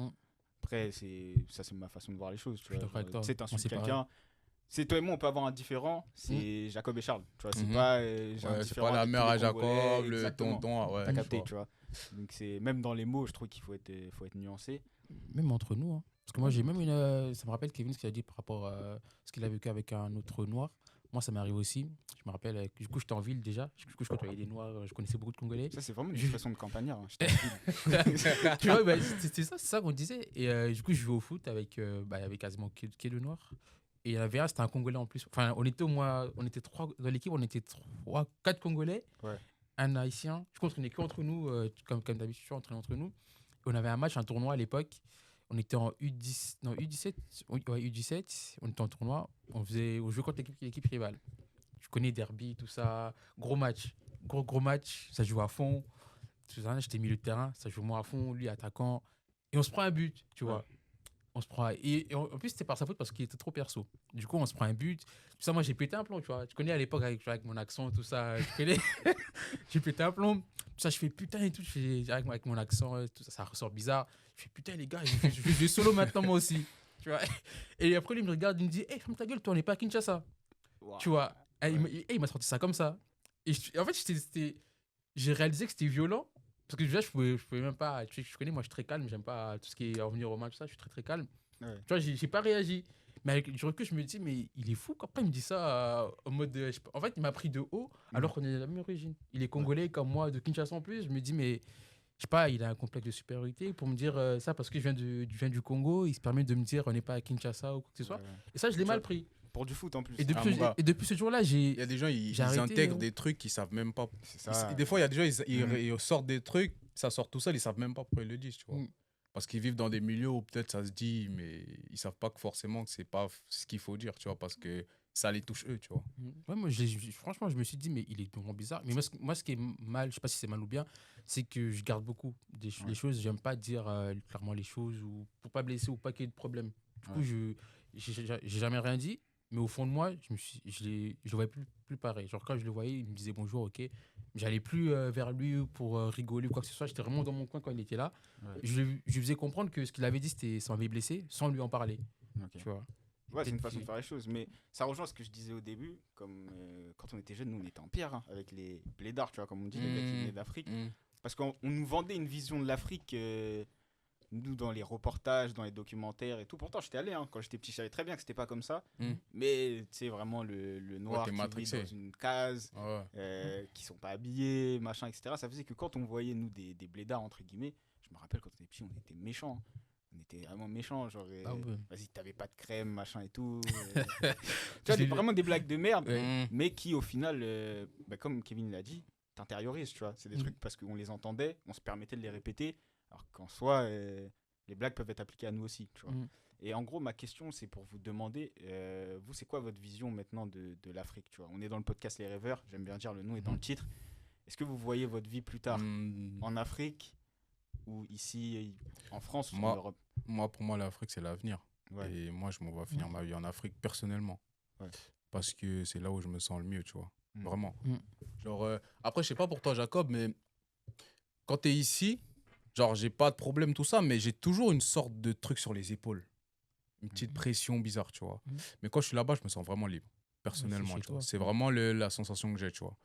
Après, c'est ma façon de voir les choses. Tu suis vois. d'accord avec toi. Tu sais, t'insultes C'est pareil. quelqu'un. C'est toi et moi, on peut avoir un différent. C'est Jacob et Charles. Tu vois, c'est Mhm. pas. J'ai un Ouais, c'est différent pas la avec mère tous à les Congolais, Jacob, le exactement. tonton. Ouais, T'as capté, je tu vois. Donc, c'est même dans les mots, je trouve qu'il faut être nuancé. Même entre nous. Hein. Parce que moi, j'ai même une. Ça me rappelle Kevin ce qu'il a dit par rapport à ce qu'il a vécu avec un autre noir. Moi, ça m'est arrivé aussi. Je me rappelle, du coup, j'étais en ville déjà. Du coup, je côtoyais des noirs. Je connaissais beaucoup de Congolais. Ça, c'est vraiment une Je- expression de campagnard. Hein. Je t'ai dit. Tu vois, bah, c'est ça qu'on disait. Et du coup, je jouais au foot avec quasiment que de noirs. Et il y en avait un, c'était un Congolais en plus. Enfin, on était trois dans l'équipe, on était quatre Congolais, Ouais. un Haïtien. Je pense qu'on est qu'entre nous, comme d'habitude, entre nous. Et on avait un match, un tournoi à l'époque. On était en U10, non, U17, ouais, U17. On était en tournoi. On jouait contre l'équipe rivale. Je connais Derby, tout ça. Gros match. Gros match. Ça joue à fond. Tout ça, j'étais milieu de terrain. Ça joue moi à fond. Lui, attaquant. Et on se prend un but, tu vois. On se prend. Et en plus, c'était par sa faute parce qu'il était trop perso. Du coup, on se prend un but. Tout ça, moi, j'ai pété un plomb, tu vois. Tu connais à l'époque avec mon accent, tout ça. Tu connais. J'ai pété un plomb. Tout ça, je fais putain et tout. Avec mon accent, tout ça, ça ressort bizarre. Je fais putain, les gars, je fais du solo maintenant, moi aussi. Tu vois. Et après, lui, il me regarde, il me dit, hey, ferme ta gueule, toi, on n'est pas à Kinshasa. Wow. Tu vois. Et il m'a sorti ça comme ça. Et en fait, j'ai réalisé que c'était violent. Parce que déjà, je pouvais même pas. Tu connais, moi, je suis très calme. J'aime pas tout ce qui est revenir au match, tout ça. Je suis très, très calme. Ouais. Tu vois, j'ai pas réagi. Mais avec du recul, je me dis, mais il est fou. Après, il me dit ça en mode. En fait, il m'a pris de haut alors qu'on est de la même origine. Il est congolais comme moi, de Kinshasa en plus. Je me dis, mais je sais pas, il a un complexe de supériorité pour me dire ça parce que je viens du Congo. Il se permet de me dire, on n'est pas à Kinshasa ou quoi que ce soit. Ouais. Et ça, je l'ai mal pris. Pour du foot en plus. Et mon gars. depuis ce jour-là, Il y a des gens, ils arrêté, intègrent hein. des trucs qu'ils savent même pas. C'est ça. Des fois, il y a des gens, ils sortent des trucs, ça sort tout seul, ils savent même pas pourquoi ils le disent, tu vois. Mm. Parce qu'ils vivent dans des milieux où peut-être ça se dit, mais ils savent pas que forcément que c'est pas ce qu'il faut dire, tu vois, parce que ça les touche eux, tu vois. Ouais, moi, franchement, je me suis dit, mais il est vraiment bizarre. Mais moi, ce qui est mal, je sais pas si c'est mal ou bien, c'est que je garde beaucoup les choses. J'aime pas dire clairement les choses ou pour pas blesser ou pas qu'il y ait de problème. Du coup, j'ai jamais rien dit. Mais au fond de moi, je le voyais plus pareil. Genre, quand je le voyais, il me disait bonjour, ok. J'allais plus vers lui pour rigoler ou quoi que ce soit. J'étais vraiment dans mon coin quand il était là. Ouais. Je lui faisais comprendre que ce qu'il avait dit, ça m'avait blessé sans lui en parler. Ok. Tu vois. Ouais, c'est une Peut-être façon de que- faire les choses. Mais ça rejoint ce que je disais au début. Comme quand on était jeunes, nous, on était en pierre hein, avec les blédards, tu vois, comme on dit, les gars qui venaient d'Afrique. Parce qu'on nous vendait une vision de l'Afrique, nous, dans les reportages, dans les documentaires et tout. Pourtant, j'étais allé, hein, quand j'étais petit, je savais très bien que c'était pas comme ça. Mm. Mais tu sais, vraiment le noir t'es qui vit matrixé. dans une case, Ah ouais. qui sont pas habillés, machin, etc. Ça faisait que quand on voyait, nous, des blédards, entre guillemets, je me rappelle quand on était petit, on était méchants. On était vraiment méchants, genre, Ah ouais. vas-y, t'avais pas de crème, machin et tout. Tu vois, l'ai vu. vraiment des blagues de merde, Ouais. mais qui, au final, comme Kevin l'a dit, t'intériorises, tu vois. C'est des Mm. trucs parce qu'on les entendait, on se permettait de les répéter, alors qu'en soi, les blagues peuvent être appliquées à nous aussi, tu vois. Mm. Et en gros, ma question, c'est pour vous demander, vous, c'est quoi votre vision maintenant de l'Afrique, tu vois. On est dans le podcast Les Rêveurs, j'aime bien dire le nom est dans le titre. Est-ce que vous voyez votre vie plus tard Mm. en Afrique ou ici en France ou Moi- en Europe? Pour moi, l'Afrique, c'est l'avenir. Ouais. Et moi, je me vois finir ma vie en Afrique personnellement. Ouais. Parce que c'est là où je me sens le mieux, tu vois. Mm. Vraiment. Mm. Genre, après, je sais pas pour toi, Jacob, mais quand tu es ici, genre, j'ai pas de problème, tout ça, mais j'ai toujours une sorte de truc sur les épaules. Une petite pression bizarre, tu vois. Mm. Mais quand je suis là-bas, je me sens vraiment libre, personnellement. chez Tu vois. toi. C'est vraiment la sensation que j'ai, tu vois.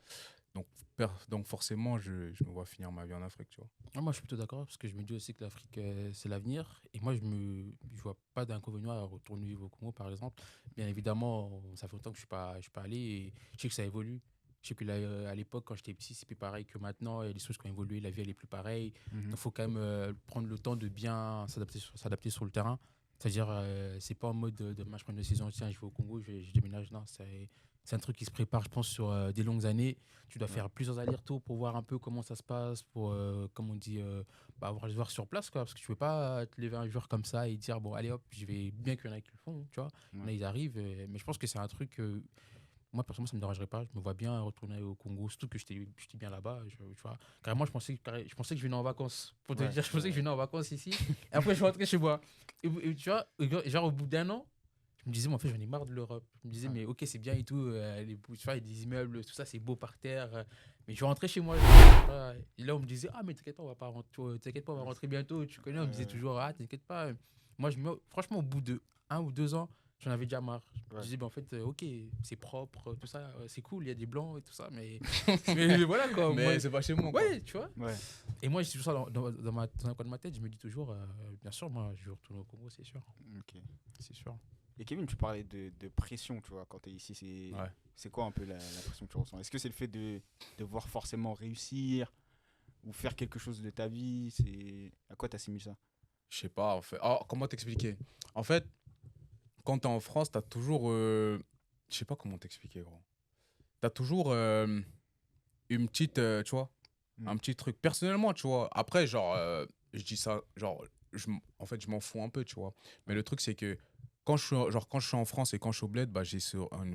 Donc forcément, je me vois finir ma vie en Afrique, tu vois. Moi, je suis plutôt d'accord parce que je me dis aussi que l'Afrique, c'est l'avenir. Et moi, je vois pas d'inconvénient à retourner vivre au Congo, par exemple. Bien évidemment, ça fait longtemps que je suis pas allé et je sais que ça évolue. Je sais que là, à l'époque, quand j'étais petit, c'est plus pareil que maintenant. Il y a des choses qui ont évolué, la vie, elle est plus pareille. Mhm. Donc, il faut quand même prendre le temps de bien s'adapter sur le terrain. C'est-à-dire, c'est pas en mode de match de saison, tiens, je vais au Congo, je déménage. Non, c'est un truc qui se prépare, je pense, sur des longues années. Tu dois faire plusieurs allers-retours pour voir un peu comment ça se passe, pour, comme on dit, avoir les joueurs sur place, quoi. Parce que tu peux pas te lever un jour comme ça et dire, bon, allez hop, je vais bien qu'il y en a qui le font, tu vois. Ouais. Là, ils arrivent. Mais je pense que c'est un truc. Moi, personnellement, ça me dérangerait pas. Je me vois bien retourner au Congo, surtout que j'étais bien là-bas. Tu vois. Carrément, je pensais que je venais en vacances. Pour te dire, je pensais que je venais en vacances ici. Et après, je suis rentré chez moi. Et tu vois, genre, au bout d'un an, je me disais, mais en fait, j'en ai marre de l'Europe. Je me disais, mais ok, c'est bien et tout. Tu vois, il y a des immeubles, tout ça, c'est beau par terre. Mais je suis rentré chez moi. Et là, on me disait, ah, mais t'inquiète pas, on va pas rentrer, t'inquiète pas, on va rentrer bientôt. Tu connais, on me disait toujours, ah, t'inquiète pas. Moi, franchement, au bout de 1 ou 2 ans, j'en avais déjà marre. Je me disais, en fait, ok, c'est propre, tout ça, c'est cool, il y a des blancs et tout ça, mais, mais voilà quoi. Mais moi, c'est pas chez moi. quoi. ouais, tu vois. Ouais. Et moi, j'ai toujours ça dans un coin de ma tête, je me dis toujours, bien sûr, moi, je vais retourner au Congo, c'est sûr. Ok. C'est sûr. Et Kevin, tu parlais de pression, tu vois, quand tu es ici. C'est quoi un peu la pression que tu ressens? Est-ce que c'est le fait de devoir forcément réussir ou faire quelque chose de ta vie? À quoi tu assimiles ça? Je sais pas, en fait. Ah, comment t'expliquer? En fait, quand t'es en France, t'as toujours. Je sais pas comment t'expliquer, gros. T'as toujours une petite. Tu vois, un petit truc. Personnellement, tu vois. Après, genre, je dis ça, genre, en fait, je m'en fous un peu, tu vois. Mais le truc, c'est que quand je suis en France et quand je suis au bled, bah, j'ai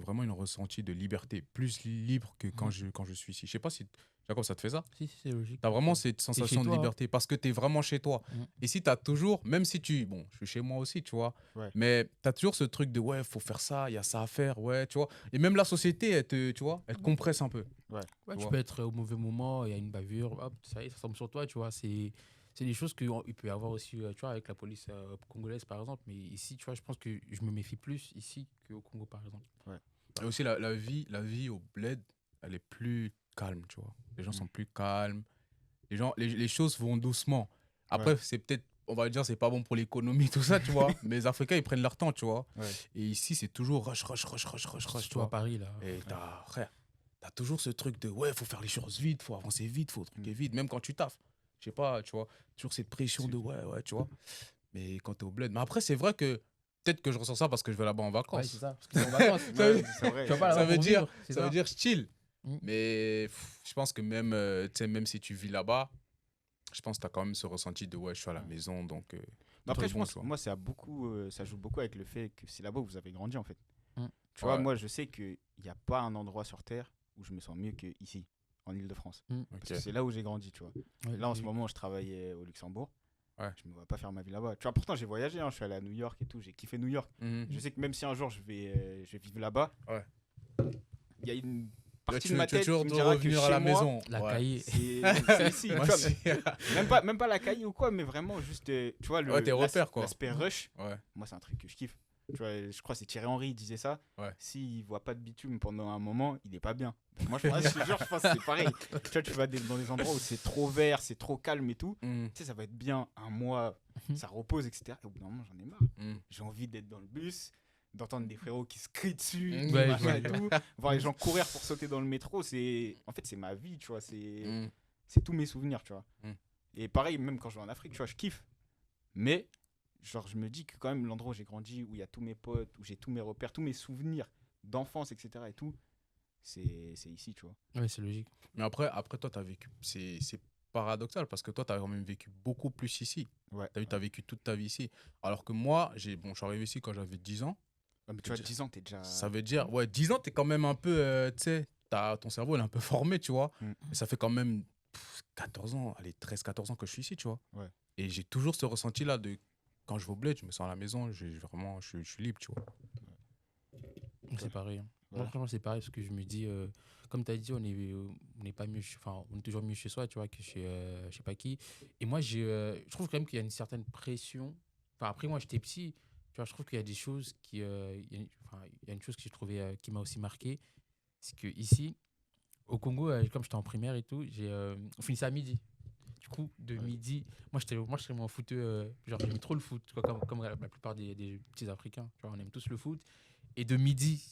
vraiment une ressenti de liberté, plus libre que quand je suis ici. Je sais pas si. Jacob, ça te fait ça? Si, c'est logique. T'as vraiment cette chez sensation de toi, liberté parce que t'es vraiment chez toi. Mhm. Ici, t'as toujours, même si bon, je suis chez moi aussi, tu vois, Ouais. mais t'as toujours ce truc de ouais, faut faire ça, il y a ça à faire, ouais, tu vois. Et même la société, tu vois, elle te compresse un peu. Ouais, Tu tu vois. peux être au mauvais moment, il y a une bavure, hop, ça y est, ça tombe sur toi, tu vois. C'est des choses qu'il peut y avoir aussi, tu vois, avec la police congolaise, par exemple. Mais ici, tu vois, je pense que je me méfie plus ici qu'au Congo, par exemple. Et aussi, la vie au bled, elle est plus calme, tu vois. Les gens sont plus calmes. Les choses vont doucement. Après, c'est peut-être, on va dire, c'est pas bon pour l'économie, tout ça, tu vois. Mais les Africains, ils prennent leur temps, tu vois. Ouais. Et ici, c'est toujours rush, tu Surtout à vois. Paris, là. Et t'as toujours ce truc de ouais, faut faire les choses vite, faut avancer vite, faut truquer vite, même quand tu taffes. Je sais pas, tu vois. Toujours cette pression de ouais, tu vois. Mais quand t'es au bled. Mais après, c'est vrai que peut-être que je ressens ça parce que je vais là-bas en Ouais, vacances. c'est ça. Parce que t'es en vacances. C'est vrai. Tu vas pas ça là-bas veut pour dire, vivre, c'est ça veut dire chill. Mm. Mais je pense que même, tu sais, même si tu vis là-bas, je pense que tu as quand même ce ressenti de ouais, je suis à la maison. Donc, Mais après, je bon, pense tu que vois. moi, ça joue beaucoup avec le fait que c'est là-bas où vous avez grandi, en fait. Mm. Tu vois, Ouais. moi, je sais qu'il n'y a pas un endroit sur Terre où je me sens mieux qu'ici, en Île-de-France. Mm. Parce Ok. que c'est là où j'ai grandi, tu vois. Ouais, Là, en ce oui. moment, je travaille au Luxembourg. Ouais. Je me vois pas faire ma vie là-bas. Tu vois, pourtant, j'ai voyagé, hein, je suis allé à New York et tout, j'ai kiffé New York. Mhm. Je sais que même si un jour je vais vivre là-bas, Ouais. il y a une Là, partie tu de ma tu vas tête toujours qui me te dira que revenir à chez la moi, maison. La Ouais. cahier. c'est ici. Tu Moi, vois, c'est- même pas la caille ou quoi, mais vraiment juste, tu vois, Ouais, tes repères, quoi. l'aspect rush. Ouais. Moi, c'est un truc que je kiffe. Tu vois, je crois que c'est Thierry Henry qui disait ça. Ouais. S'il voit pas de bitume pendant un moment, il est pas bien. Moi, je pense que c'est pareil. Tu vois, tu vas dans des endroits où c'est trop vert, c'est trop calme et tout. Mhm. Tu sais, ça va être bien un mois, ça repose, etc. Et au bout d'un moment, j'en ai marre. Mhm. J'ai envie d'être dans le bus, d'entendre des frérots qui se crient dessus, Mhm. qui Ouais, machin ouais. et tout. Voir les gens courir pour sauter dans le métro, en fait, c'est ma vie, tu vois. Mhm. C'est tous mes souvenirs, tu vois. Mm. Et pareil, même quand je vais en Afrique, tu vois, je kiffe. Mais, genre, je me dis que quand même, l'endroit où j'ai grandi, où il y a tous mes potes, où j'ai tous mes repères, tous mes souvenirs d'enfance, etc. et tout, c'est ici, tu vois. Ouais, c'est logique. Mais après, toi, tu as vécu. C'est paradoxal parce que toi, tu as quand même vécu beaucoup plus ici. Ouais. Tu as vécu toute ta vie ici. Alors que moi, je suis arrivé ici quand j'avais 10 ans. Ouais, mais tu vois, 10 ans, t'es déjà. Ça veut dire, ouais, 10 ans, t'es quand même un peu, tu sais, ton cerveau, il est un peu formé, tu vois. Mm. Mais ça fait quand même 14 ans, allez, 13-14 ans que je suis ici, tu vois. Ouais. Et j'ai toujours ce ressenti-là de, quand je vais au bled, je me sens à la maison, je suis libre, tu vois. C'est pareil. Hein. Ouais. Moi, franchement, c'est pareil parce que je me dis, comme tu as dit, on est pas mieux, enfin, on est toujours mieux chez soi, tu vois, que chez je sais pas qui. Et moi, je trouve quand même qu'il y a une certaine pression. Enfin, après, moi, j'étais petit, tu vois, je trouve qu'il y a des choses il y a une chose que j'ai trouvé qui m'a aussi marqué, c'est que ici, au Congo, comme j'étais en primaire et tout, on finissait à midi. Du coup, de midi, moi, j'étais vraiment footeux, genre, j'aimais trop le foot, tu vois, comme la plupart des petits Africains, tu vois, on aime tous le foot. Et de midi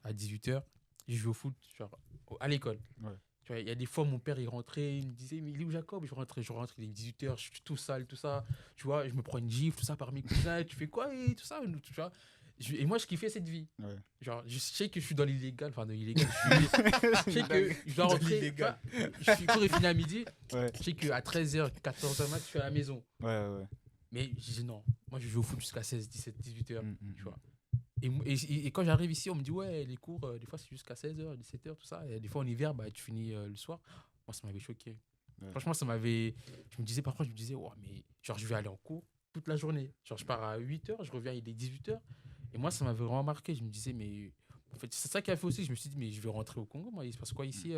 à 18h, je jouais au foot genre, à l'école. Ouais. Tu vois, il y a des fois, mon père, il rentrait, il me disait, mais il est où Jacob? Je rentre, il est 18h, je suis tout sale, tout ça. Tu vois, je me prends une gifle, tout ça, par mes cousins, tu fais quoi et tout ça, tu vois. Et moi, je kiffais cette vie. Ouais. Genre, je sais que je suis dans l'illégal, enfin, dans l'illégal, je sais que je dois rentrer, tu vois, je suis cours est fini à midi, Ouais. je sais qu'à 13h, 14h max, je suis à la maison. Ouais. Mais je disais non, moi, je joue au foot jusqu'à 16, 17, 18h, tu vois. Mm. Et quand j'arrive ici, on me dit, ouais, les cours, des fois, c'est jusqu'à 16h, 17h, tout ça. Et des fois, en hiver, bah, tu finis le soir. Moi, ça m'avait choqué. Ouais. Franchement, ça m'avait. Je me disais, parfois, ouais, mais genre, je vais aller en cours toute la journée. Genre, je pars à 8h, je reviens, il est 18h. Et moi, ça m'avait vraiment marqué. Je me disais, mais. En fait, c'est ça qui a fait aussi. Je me suis dit, mais je vais rentrer au Congo, moi. Il se passe quoi ici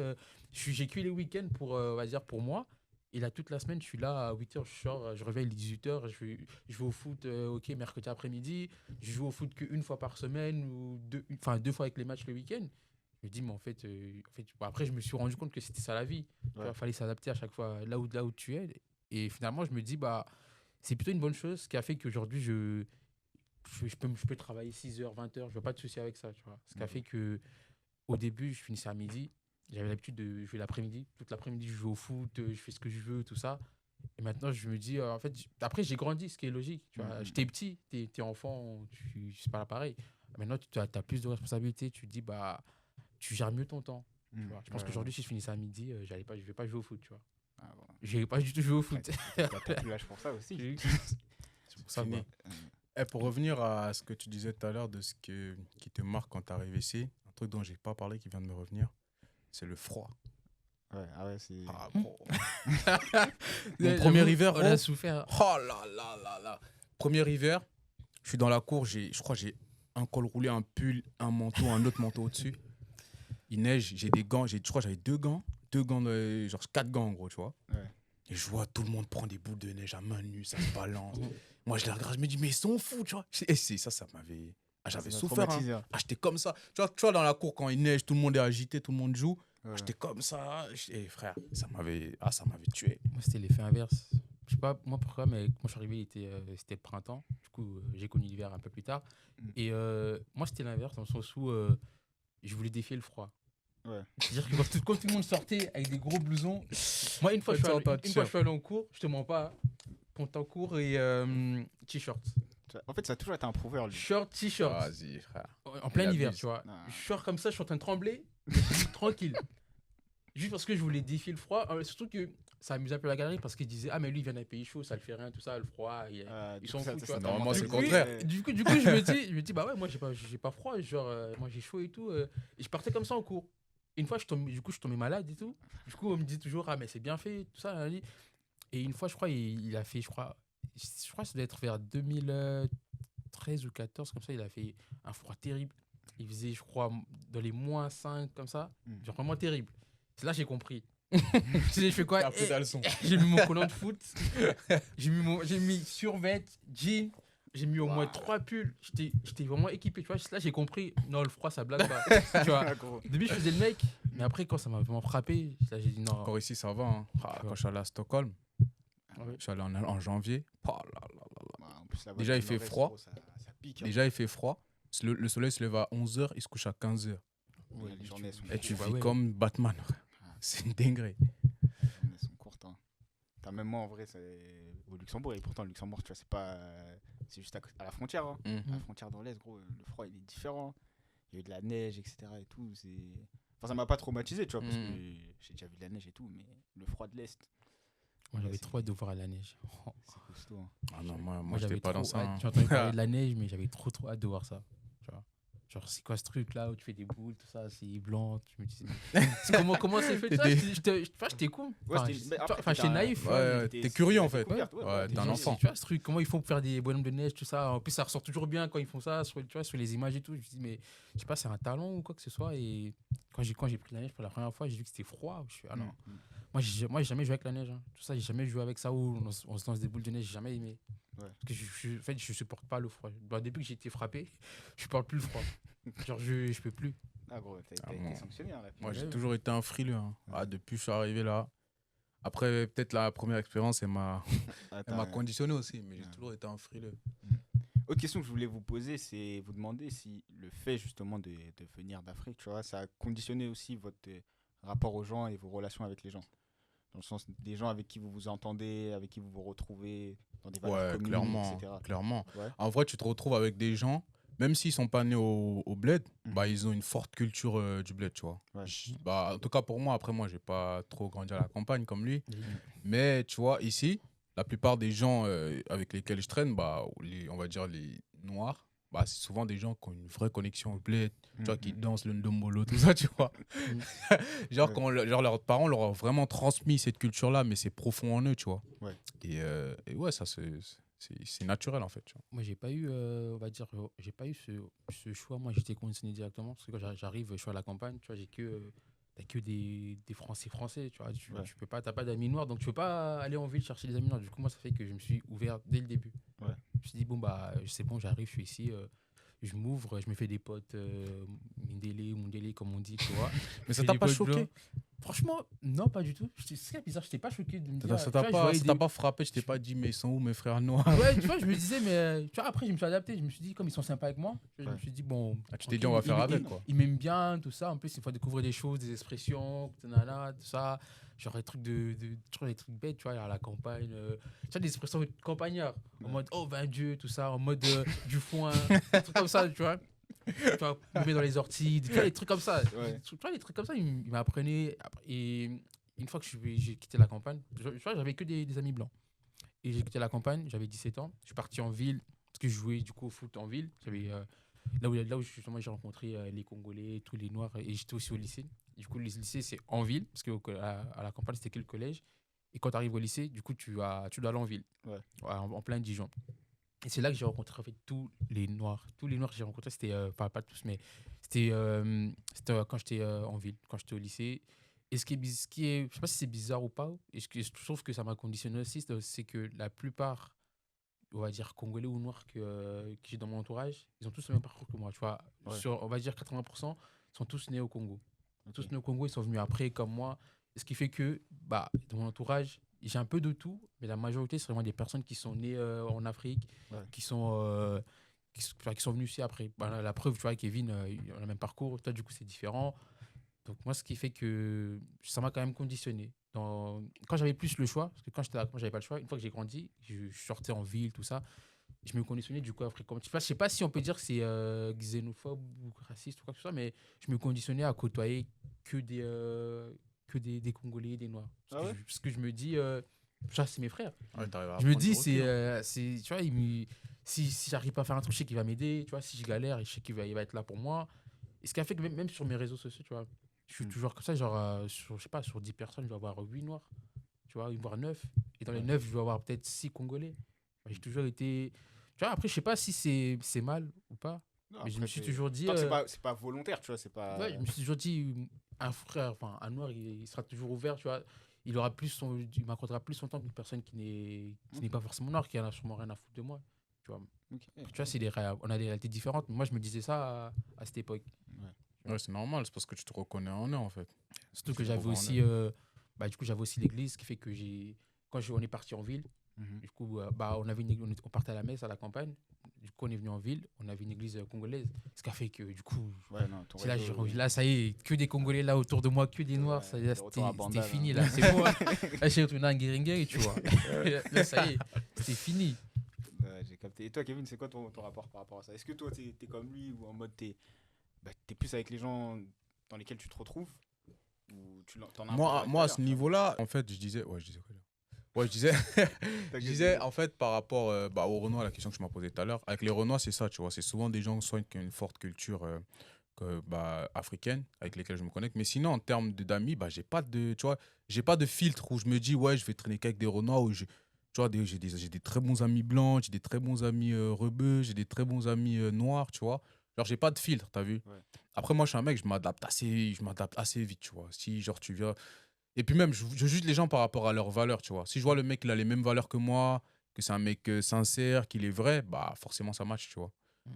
j'ai cuit les week-ends pour, on va dire, pour moi. Et là, toute la semaine, je suis là à 8h, je sors, je reviens, il est 18h, je vais au foot, ok, mercredi après-midi. Je joue au foot qu'une fois par semaine ou deux fois avec les matchs le week-end. Je me dis, mais en fait bon, après, je me suis rendu compte que c'était ça la vie. Il fallait s'adapter à chaque fois là où tu es. Et finalement, je me dis, bah, c'est plutôt une bonne chose qui a fait qu'aujourd'hui, je peux travailler 6h, 20h, je n'ai pas de souci avec ça. Tu vois. Ce qui a fait que au début, je finissais à midi. J'avais l'habitude de jouer l'après-midi. Toute l'après-midi, je joue au foot, je fais ce que je veux, tout ça. Et maintenant, je me dis, en fait, après, j'ai grandi, ce qui est logique. Tu vois. J'étais petit, t'es enfant, c'est pas pareil. Maintenant, tu as plus de responsabilités. Tu te dis, bah, tu gères mieux ton temps. Tu vois. Je pense qu'aujourd'hui, si je finissais à midi, je ne vais pas jouer au foot. Tu vois. Ah, bon. Je n'allais pas du tout jouer au foot. T'as plus l'âge pour ça aussi. C'est pour ça, Fini. quoi. Pour revenir à ce que tu disais tout à l'heure de qui te marque quand tu arrives ici, un truc dont j'ai pas parlé qui vient de me revenir, c'est le froid. Ouais, c'est. Ah, gros. Mon premier hiver, on a souffert. Oh là là là là. Premier hiver, je suis dans la cour, je crois que j'ai un col roulé, un pull, un manteau, un autre manteau au-dessus. Il neige, j'ai des gants, je crois que j'avais deux gants, genre 4 gants en gros, tu vois. Ouais. Et je vois tout le monde prendre des boules de neige à main nue, ça se balance. Moi, je les regarde, je me dis, mais ils sont fous, tu vois. Et ça m'avait. Ah, j'avais souffert. Hein. Ah, j'étais comme ça. Tu vois, dans la cour, quand il neige, tout le monde est agité, tout le monde joue. Ouais. J'étais comme ça. Et frère, ça m'avait tué. Moi, c'était l'effet inverse. Je sais pas moi pourquoi, mais quand je suis arrivé, c'était le printemps. Du coup, j'ai connu l'hiver un peu plus tard. Et moi, c'était l'inverse, dans le sens où je voulais défier le froid. Ouais. C'est-à-dire que quand tout le monde sortait avec des gros blousons, moi, une fois, je suis allé en cours, je te mens pas, pantalon court et t-shirt. En fait, ça a toujours été un prouveur, lui. Short, t-shirt. Vas-y, frère. En plein hiver, tu vois. Je sors comme ça, je suis en train de trembler, tranquille. Juste parce que je voulais défier le froid. Surtout que ça amusait un peu la galerie parce qu'ils disaient, ah, mais lui, il vient d'un pays chaud, ça le fait rien, tout ça, le froid. Ils sont fous, tu vois. Normalement, c'est le contraire. Du coup, je me dis, bah ouais, moi, j'ai pas froid, genre, moi, j'ai chaud et tout. Et je partais comme ça en cours. Une fois, je suis tombé malade et tout. Du coup, on me dit toujours, ah, mais c'est bien fait, tout ça. Et une fois, je crois, il a fait, je crois, que ça doit être vers 2013 ou 14, comme ça, il a fait un froid terrible. Il faisait, je crois, dans les -5, comme ça. Genre vraiment terrible. C'est là que j'ai compris. Je fais quoi? J'ai mis mon collant de foot. J'ai mis survêt, jean. J'ai mis au moins 3 pulls. J'étais vraiment équipé. Tu vois, là, j'ai compris. Non, le froid, ça blague pas. Tu vois. Au début, je faisais le mec. Mais après, quand ça m'a vraiment frappé, là, j'ai dit non. Encore ici, ça va. Hein. Quand je suis allé à Stockholm, je suis allé en janvier. Oh là là là là. En plus, déjà, il fait froid. Ça pique, hein. Déjà, il fait froid. Le soleil se lève à 11h, il se couche à 15h. Ouais, les journées sont et tu vis comme Batman. C'est une dinguerie. Les journées sont courtes. Hein. Même moi, en vrai, au Luxembourg. Et pourtant, le Luxembourg, tu vois, c'est pas. C'est juste à la frontière. Hein. À la frontière dans l'Est, gros, le froid, il est différent. Il y a eu de la neige, etc. Et tout. Enfin, ça m'a pas traumatisé, tu vois, parce que j'ai déjà vu de la neige et tout. Mais le froid de l'Est. Moi, j'avais trop hâte de voir la neige. C'est costaud. Hein. Ah non, moi j'étais pas dans ça. Hein. J'ai entendu parler de la neige, mais j'avais trop hâte de voir ça. Tu vois. Genre, c'est quoi ce truc là où tu fais des boules, tout ça, c'est blanc. Je me dis, comment c'est fait ça? J'étais con. Enfin, j'étais naïf. Ouais, t'es curieux en fait. Ouais, t'es un enfant. Tu vois ce truc, comment ils font pour faire des bonhommes de neige, tout ça. En plus, ça ressort toujours bien quand ils font ça, tu vois, sur les images et tout. Je me dis, mais je sais pas, c'est un talent ou quoi que ce soit. Et quand j'ai pris la neige pour la première fois, j'ai vu que c'était froid. Je suis, ah non. Moi, j'ai jamais joué avec la neige. Hein. Tout ça, j'ai jamais joué avec ça où on se lance des boules de neige. J'ai jamais aimé. Ouais. Parce que en fait, je supporte pas le froid. Bah, depuis que j'ai été frappé, je supporte plus le froid. Genre, je peux plus. Ah, gros, t'as été sanctionné. Hein, moi, j'ai toujours été un frileux. Hein. Depuis que je suis arrivé là. Après, peut-être la première expérience, elle m'a conditionné aussi. Mais j'ai toujours été un frileux. Autre question que je voulais vous poser, c'est vous demander si le fait justement de venir d'Afrique, tu vois, ça a conditionné aussi votre rapport aux gens et vos relations avec les gens. Dans le sens des gens avec qui vous vous entendez, avec qui vous vous retrouvez dans des valeurs Ouais, communes, clairement, etc. clairement. Ouais. En vrai, tu te retrouves avec des gens, même s'ils sont pas nés au bled, Mhm. bah, ils ont une forte culture du bled, tu vois. Ouais. Bah, en tout cas, pour moi, après, moi, j'ai pas trop grandi à la campagne comme lui. Mhm. Mais, tu vois, ici, la plupart des gens avec lesquels je traîne, bah, on va dire les noirs, bah, c'est souvent des gens qui ont une vraie connexion au bled, tu vois, qui dansent le ndombolo, tout ça, tu vois. Mhm. Genre, Ouais. genre, leurs parents leur ont vraiment transmis cette culture-là, mais c'est profond en eux, tu vois. Ouais. Et ouais, ça, c'est naturel, en fait, tu vois. Moi, j'ai pas eu, on va dire, j'ai pas eu ce choix. Moi, j'étais conditionné directement. Parce que quand j'arrive, je suis à la campagne, tu vois, t'as que des français, tu vois. Ouais. Tu peux pas, t'as pas d'amis noirs, donc tu peux pas aller en ville chercher des amis noirs. Du coup, moi, ça fait que je me suis ouvert dès le début. Ouais. Je me suis dit, bon, bah, c'est bon, j'arrive, je suis ici. Je m'ouvre, je me fais des potes, Mindélé, comme on dit, tu vois. Mais ça Fais t'a des pas potes choqué? blancs. Franchement, non, pas du tout. C'est bizarre, j'étais pas choqué de me dire. Ça tu t'a vois, je pas, voyais ça t'a des- pas frappé? Je t'ai pas dit, mais ils sont où mes frères noirs? Ouais, tu vois, je me disais, mais tu vois, après, je me suis adapté. Je me suis dit, comme ils sont sympas avec moi, je me Ouais. suis dit, bon. Ah, tu t'es dit, on va tranquille, faire ils- avec, ils- quoi. Ils m'aiment bien, tout ça. En plus, il faut découvrir des choses, des expressions, tout ça. Genre des trucs tu vois, des trucs bêtes, tu vois, à la campagne. Tu vois, des expressions campagnards. En Ouais. mode, oh, ben Dieu, tout ça. En mode du foin, des trucs comme ça, tu vois. Tu vois, me met dans les orties, tu vois, des trucs comme ça. Ouais. Tu vois, des trucs comme ça, il m'apprenait. Et une fois que j'ai quitté la campagne, tu vois, j'avais que des amis blancs. Et j'ai quitté la campagne, j'avais 17 ans. Je suis parti en ville, parce que je jouais du coup au foot en ville. Là où justement j'ai rencontré les Congolais, tous les Noirs, et j'étais aussi au lycée. Du coup, le lycée, c'est en ville, parce qu'à la campagne, c'était que le collège. Et quand tu arrives au lycée, du coup, tu dois aller en ville, Ouais. en plein Dijon. Et c'est là que j'ai rencontré en fait tous les Noirs. Tous les Noirs que j'ai rencontrés, c'était, enfin pas tous, mais c'était quand j'étais en ville, quand j'étais au lycée. Et je sais pas si c'est bizarre ou pas, et je trouve que ça m'a conditionné aussi, c'est que la plupart, on va dire, Congolais ou Noirs que j'ai dans mon entourage, ils ont tous le même parcours que moi, tu vois. Ouais. Sur, on va dire, 80%, ils sont tous nés au Congo. Ok. Tous nés au Congo, ils sont venus après, comme moi. Ce qui fait que, bah, dans mon entourage, j'ai un peu de tout, mais la majorité, c'est vraiment des personnes qui sont nées en Afrique, Ouais. qui sont venus ici après. Bah, la preuve, tu vois, Kevin, il a le même parcours. Toi, du coup, c'est différent. Donc, moi, ce qui fait que ça m'a quand même conditionné. Quand j'avais plus le choix, parce que quand j'étais à la campagne, j'avais pas le choix. Une fois que j'ai grandi, je sortais en ville, tout ça. Je me conditionnais du coup africain. Je sais pas si on peut dire que c'est xénophobe ou raciste ou quoi que ce soit, mais je me conditionnais à côtoyer que des Congolais, des Noirs. Ah ouais? Parce que je me dis, ça, c'est mes frères. Ouais, t'arrives à Je me prendre dis, du recul, hein. tu vois, si j'arrive pas à faire un truc, je sais qu'il va m'aider. Tu vois, si je galère, je sais il va être là pour moi. Et ce qui a fait que même sur mes réseaux sociaux, tu vois, je suis toujours comme ça, genre, je sais pas, sur 10 personnes, je vais avoir 8 noirs, tu vois, voire 9. Et dans les 9, je vais avoir peut-être 6 Congolais. J'ai toujours été. Tu vois, après, je sais pas si c'est mal ou pas, Non, mais je après, me suis toujours dit. tant que c'est pas volontaire, tu vois, c'est pas. Ouais, je me suis toujours dit, un frère, enfin, un noir, il sera toujours ouvert, tu vois. Il m'accordera plus son temps qu'une personne qui n'est pas forcément noire, qui en a sûrement rien à foutre de moi. Tu vois, Ok. tu vois on a des réalités différentes. Moi, je me disais ça à cette époque. Ouais, c'est normal, c'est parce que tu te reconnais en eux, en fait. Surtout que C'est j'avais pour aussi, du coup, j'avais aussi l'église, ce qui fait que on est parti en ville, Mhm. du coup, on partait à la messe à la campagne. Du coup, on est venu en ville, on avait une église congolaise, ce qui a fait que, du coup, Ouais, non, ton là, réseau, là, ça y est, que des Congolais là autour de moi, que des Noirs, ça y est, là, le retour à c'était Bandal, fini, hein. là, c'est bon. Là, je suis retourné à Nguéringué, tu vois. Là, ça y est, c'était fini. Ouais, j'ai capté. Et toi, Kevin, c'est quoi ton rapport par rapport à ça? Est-ce que toi, t'es comme lui ou en mode t'es plus avec les gens dans lesquels tu te retrouves? Ou t'en as un peu Moi, parlé moi, à tout ce à l'heure, niveau-là, en fait, je disais quoi, là Ouais, je disais, t'as je disais, en fait, par rapport aux Renois, la question que tu m'as posée tout à l'heure, avec les Renois, c'est ça, tu vois, c'est souvent des gens soit qui ont une forte culture africaine, avec lesquels je me connecte, mais sinon, en termes d'amis, j'ai pas de filtre où je me dis, ouais, je vais traîner qu'avec des Renois, tu vois, j'ai des très bons amis blancs, j'ai des très bons amis rebeux, j'ai des très bons amis noirs, tu vois. Genre, j'ai pas de filtre, t'as vu? Ouais. Après, moi, je suis un mec, je m'adapte assez vite, tu vois. Si, genre, tu viens. Et puis même, je juge les gens par rapport à leurs valeurs, tu vois. Si je vois le mec, il a les mêmes valeurs que moi, que c'est un mec sincère, qu'il est vrai, bah forcément ça match, tu vois.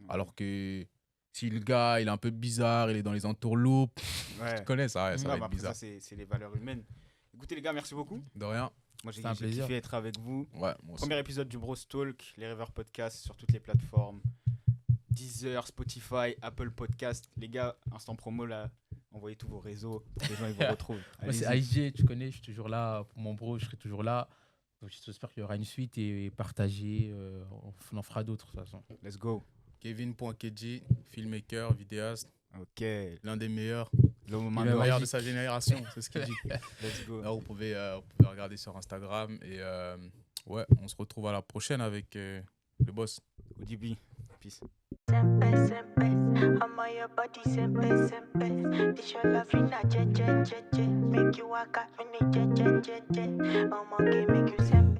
Alors que si le gars, il est un peu bizarre, il est dans les entourloupes, Ouais. tu connais ça, ouais, ça Non, va mais être après, bizarre. ça, c'est les valeurs humaines. Écoutez, les gars, merci beaucoup. De rien. Moi, j'ai C'était un plaisir. kiffé être avec vous. Ouais, moi aussi. Premier épisode du Bros Talk, les Rêveurs Podcast sur toutes les plateformes. Deezer, Spotify, Apple Podcast. Les gars, instant promo là, envoyez tous vos réseaux. Les gens ils vous retrouvent. Moi, c'est Allez-y. IG, tu connais, je suis toujours là. Pour mon bro, je serai toujours là. Donc, j'espère qu'il y aura une suite et partager. On en fera d'autres de toute façon. Let's go. Kevin.Kedji, filmmaker, vidéaste, Ok. l'un des meilleurs, Le moment Il est le d'or. meilleur de sa génération, c'est ce qu'il dit. Let's go. Là, vous pouvez regarder sur Instagram et ouais, on se retrouve à la prochaine avec le boss. ODB. Peace. Sempe, sempe, I'm on your body, sempe, sempe. This your love, you not je. Make you walk out, me je. I'm okay, make you sempe.